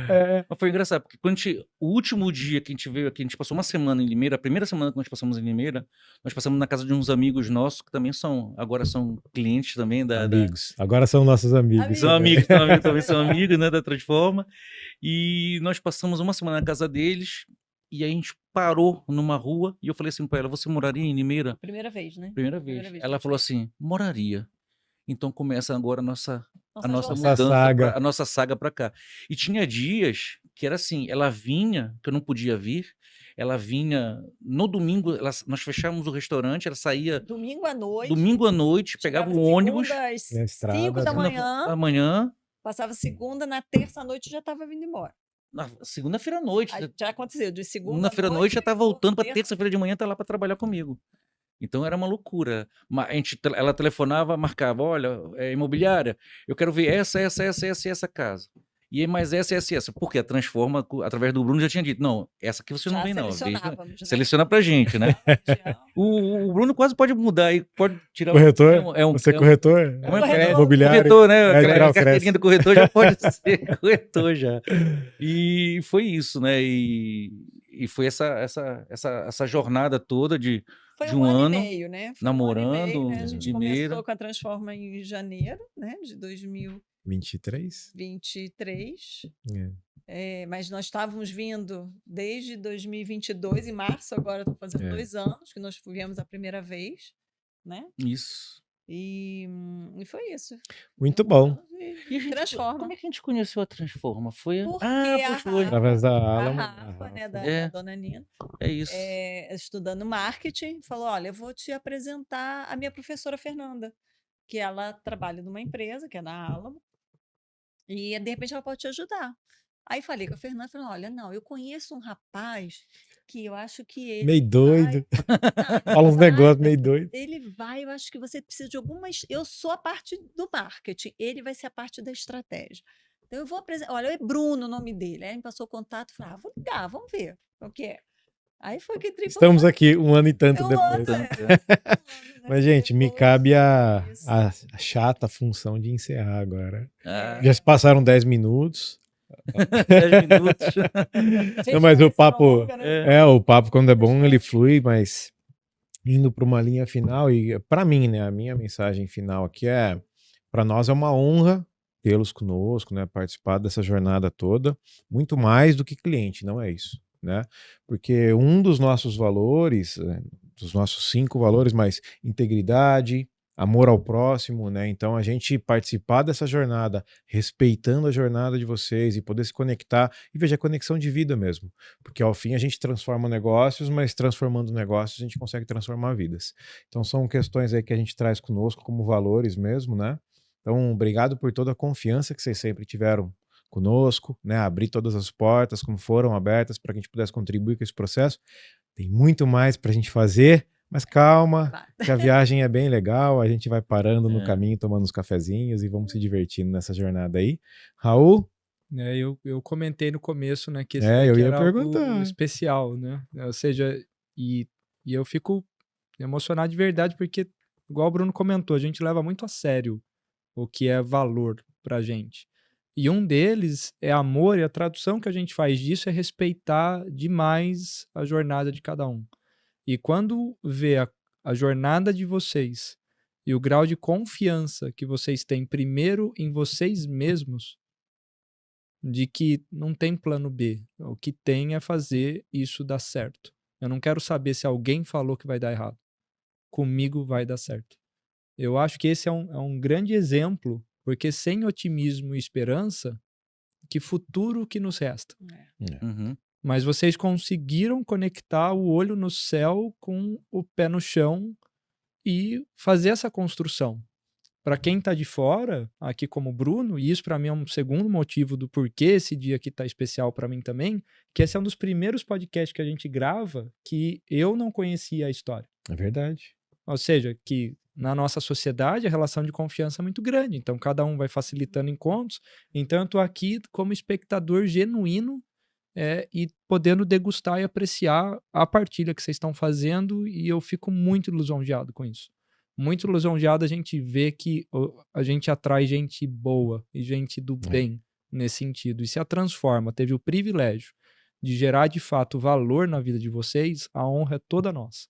Mas foi engraçado, porque o último dia que a gente veio aqui, a gente passou uma semana em Limeira, a primeira semana que nós passamos em Limeira, nós passamos na casa de uns amigos nossos, que também agora são clientes também amigos. Agora são nossos amigos. São amigos, também são amigos, né, da Transforma. E nós passamos uma semana na casa deles, e a gente parou numa rua e eu falei assim para ela, você moraria em Limeira? Primeira vez, né? Primeira vez. Ela falou assim, moraria. Então começa agora a nossa saga. a nossa saga para cá. E tinha dias que era assim, ela vinha, que eu não podia vir, ela vinha no domingo, nós fechávamos o restaurante, ela saía domingo à noite, pegava o ônibus às Na estrada, 5 da da manhã, manhã, passava segunda, na terça à noite já estava vindo embora. na segunda-feira à noite. Já aconteceu, de Segunda-feira à noite já tá voltando para terça. terça-feira de manhã, tá lá para trabalhar comigo. Então era uma loucura. Ela telefonava, marcava, olha, imobiliária, eu quero ver essa casa. E aí mais essa. Porque a Transforma, através do Bruno, já tinha dito, não, essa aqui você não vem não. Seleciona pra gente, né? O Bruno quase pode mudar aí, pode tirar corretor? Você é corretor? Imobiliário? Corretor, né? A carteirinha do corretor já pode ser corretor já. E foi isso, né? E foi essa jornada toda de um ano e meio, né? namorando, né? A gente começou com a Transforma em janeiro, né? De 2023. Mas nós estávamos vindo desde 2022, em março, agora estou fazendo 2 anos que nós viemos a primeira vez, né? Isso. E foi isso. Muito bom. E Transforma. Como é que a gente conheceu a Transforma? Foi foi através da Alamo, Rafa, né, da dona Nina. É isso. Estudando marketing, falou: olha, eu vou te apresentar a minha professora Fernanda, que ela trabalha numa empresa, que é na Alamo, e de repente ela pode te ajudar. Aí falei com a Fernanda, falei: olha, não, eu conheço um rapaz que eu acho que ele meio doido. Fala uns negócios meio doido. Ele vai, eu acho que você precisa de algumas. Eu sou a parte do marketing, ele vai ser a parte da estratégia. Então eu vou apresentar. Olha, é Bruno o nome dele. Aí ele me passou o contato, falei: vou ligar, vamos ver o que é. Aí foi que estamos aqui 1 ano e tanto depois. Mas, gente, me cabe a chata função de encerrar agora. Já se passaram 10 minutos. 10 minutos. Não, mas o papo, o papo quando é bom ele flui, mas indo para uma linha final e para mim, né, a minha mensagem final aqui para nós é uma honra tê-los conosco, né, participar dessa jornada toda, muito mais do que cliente, não é isso, né? Porque um dos nossos valores, dos nossos 5 valores, mais integridade, amor ao próximo, né? Então a gente participar dessa jornada, respeitando a jornada de vocês e poder se conectar e veja a conexão de vida mesmo, porque ao fim a gente transforma negócios, mas transformando negócios a gente consegue transformar vidas. Então são questões aí que a gente traz conosco como valores mesmo, né? Então obrigado por toda a confiança que vocês sempre tiveram conosco, né? Abrir todas as portas como foram abertas para que a gente pudesse contribuir com esse processo. Tem muito mais para a gente fazer. Mas calma, que a viagem é bem legal, a gente vai parando no caminho, tomando uns cafezinhos e vamos se divertindo nessa jornada aí. Raul? Eu comentei no começo, né, que esse eu ia era perguntar. Algo especial, né? Ou seja, e eu fico emocionado de verdade porque, igual o Bruno comentou, a gente leva muito a sério o que é valor pra gente. E um deles é amor, e a tradução que a gente faz disso é respeitar demais a jornada de cada um. E quando vê a jornada de vocês e o grau de confiança que vocês têm primeiro em vocês mesmos, de que não tem plano B, o que tem é fazer isso dar certo. Eu não quero saber se alguém falou que vai dar errado. Comigo vai dar certo. Eu acho que esse é um grande exemplo, porque sem otimismo e esperança, que futuro que nos resta? Uhum. Mas vocês conseguiram conectar o olho no céu com o pé no chão e fazer essa construção. Para quem está de fora, aqui como Bruno, e isso para mim é um segundo motivo do porquê esse dia aqui está especial para mim também, que esse é um dos primeiros podcasts que a gente grava que eu não conhecia a história. É verdade. Ou seja, que na nossa sociedade a relação de confiança é muito grande, então cada um vai facilitando encontros. Então eu estou aqui como espectador genuíno e podendo degustar e apreciar a partilha que vocês estão fazendo, e eu fico muito lisonjeado com isso. Muito lisonjeado a gente vê que a gente atrai gente boa e gente do bem nesse sentido. E se a Transforma teve o privilégio de gerar de fato valor na vida de vocês, a honra é toda nossa.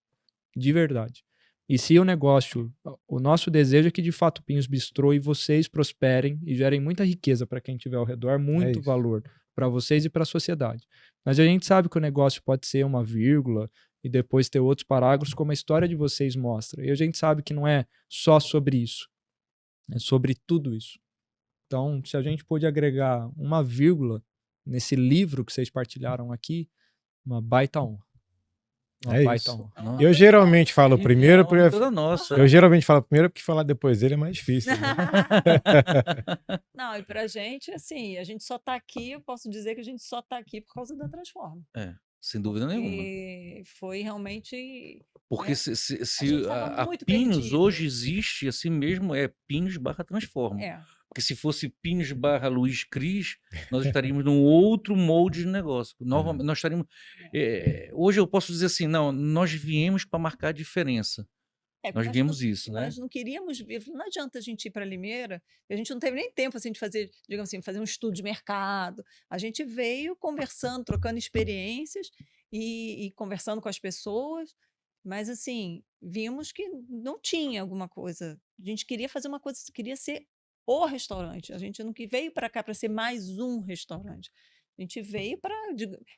De verdade. E se o negócio, o nosso desejo é que de fato o Pinhos Bistrô e vocês prosperem e gerem muita riqueza para quem estiver ao redor, muito valor para vocês e para a sociedade. Mas a gente sabe que o negócio pode ser uma vírgula e depois ter outros parágrafos, como a história de vocês mostra. E a gente sabe que não é só sobre isso. É sobre tudo isso. Então, se a gente pôde agregar uma vírgula nesse livro que vocês partilharam aqui, uma baita honra. Honra. Eu geralmente falo primeiro porque falar depois dele é mais difícil. Né? Não, e pra gente, assim, a gente só tá aqui, eu posso dizer que a gente só tá aqui por causa da Transforma. Sem dúvida nenhuma. Foi realmente... Porque se a Pinhos hoje existe assim mesmo, Pinhos/Transforma. Porque se fosse Pinhos/Luiz Cris, nós estaríamos num outro molde de negócio. Novamente, nós estaríamos... hoje eu posso dizer assim, não, nós viemos para marcar a diferença. Nós viemos isso, né? Nós não queríamos ver, não adianta a gente ir para Limeira, a gente não teve nem tempo assim, de fazer, digamos assim, fazer um estudo de mercado. A gente veio conversando, trocando experiências e conversando com as pessoas, mas assim, vimos que não tinha alguma coisa. A gente queria fazer uma coisa, queria ser o restaurante. A gente não veio para cá para ser mais um restaurante. A gente veio para,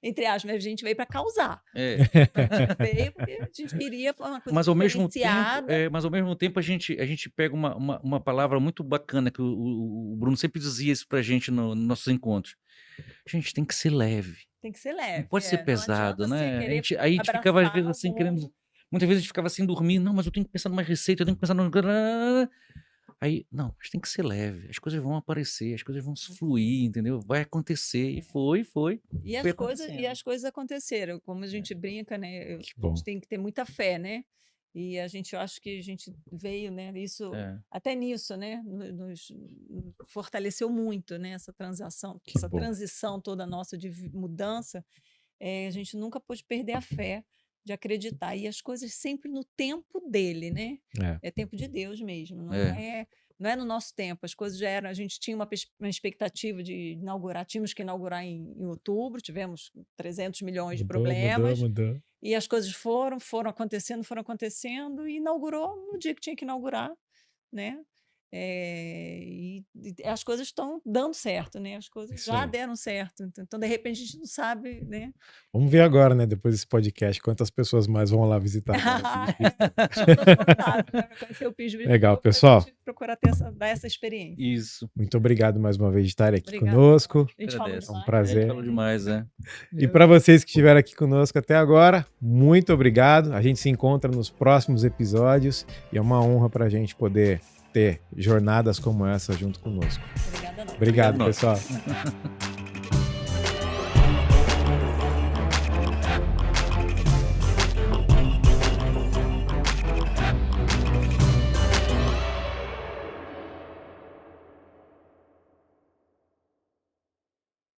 entre aspas, a gente veio para causar. A gente veio porque a gente queria uma coisa diferenciada. Mas ao mesmo tempo a gente pega uma palavra muito bacana que o Bruno sempre dizia isso para a gente nos nossos encontros. A gente tem que ser leve. Tem que ser leve. Não pode ser pesado, né? Aí a gente ficava às vezes assim querendo. Muitas vezes a gente ficava sem dormir. Não, mas eu tenho que pensar numa receita, eu tenho que pensar no... Aí, não, a gente tem que ser leve, as coisas vão aparecer, as coisas vão fluir, entendeu? Vai acontecer, e foi. E as coisas aconteceram, como a gente brinca, né? A gente tem que ter muita fé, né? E eu acho que a gente veio, né? Isso, até nisso, né? Nos fortaleceu muito, né? Essa transição toda nossa de mudança. A gente nunca pôde perder a fé de acreditar, e as coisas sempre no tempo dele, né? É tempo de Deus mesmo, não é no nosso tempo. As coisas já eram, a gente tinha uma expectativa de inaugurar, tínhamos que inaugurar em outubro, tivemos 300 milhões de problemas, mudou. E as coisas foram acontecendo, e inaugurou no dia que tinha que inaugurar, né? E as coisas estão dando certo, né? As coisas já deram certo. Então, de repente, a gente não sabe, né? Vamos ver agora, né? Depois desse podcast, quantas pessoas mais vão lá visitar. Conhecer o Piso. Legal, pessoal. Procurar dar essa experiência. Isso. Muito obrigado mais uma vez de estar aqui conosco. É um prazer. A gente falou demais, né? E para vocês que estiveram aqui conosco até agora, muito obrigado. A gente se encontra nos próximos episódios e é uma honra para a gente poder ter jornadas como essa junto conosco. Obrigada. Obrigado, pessoal.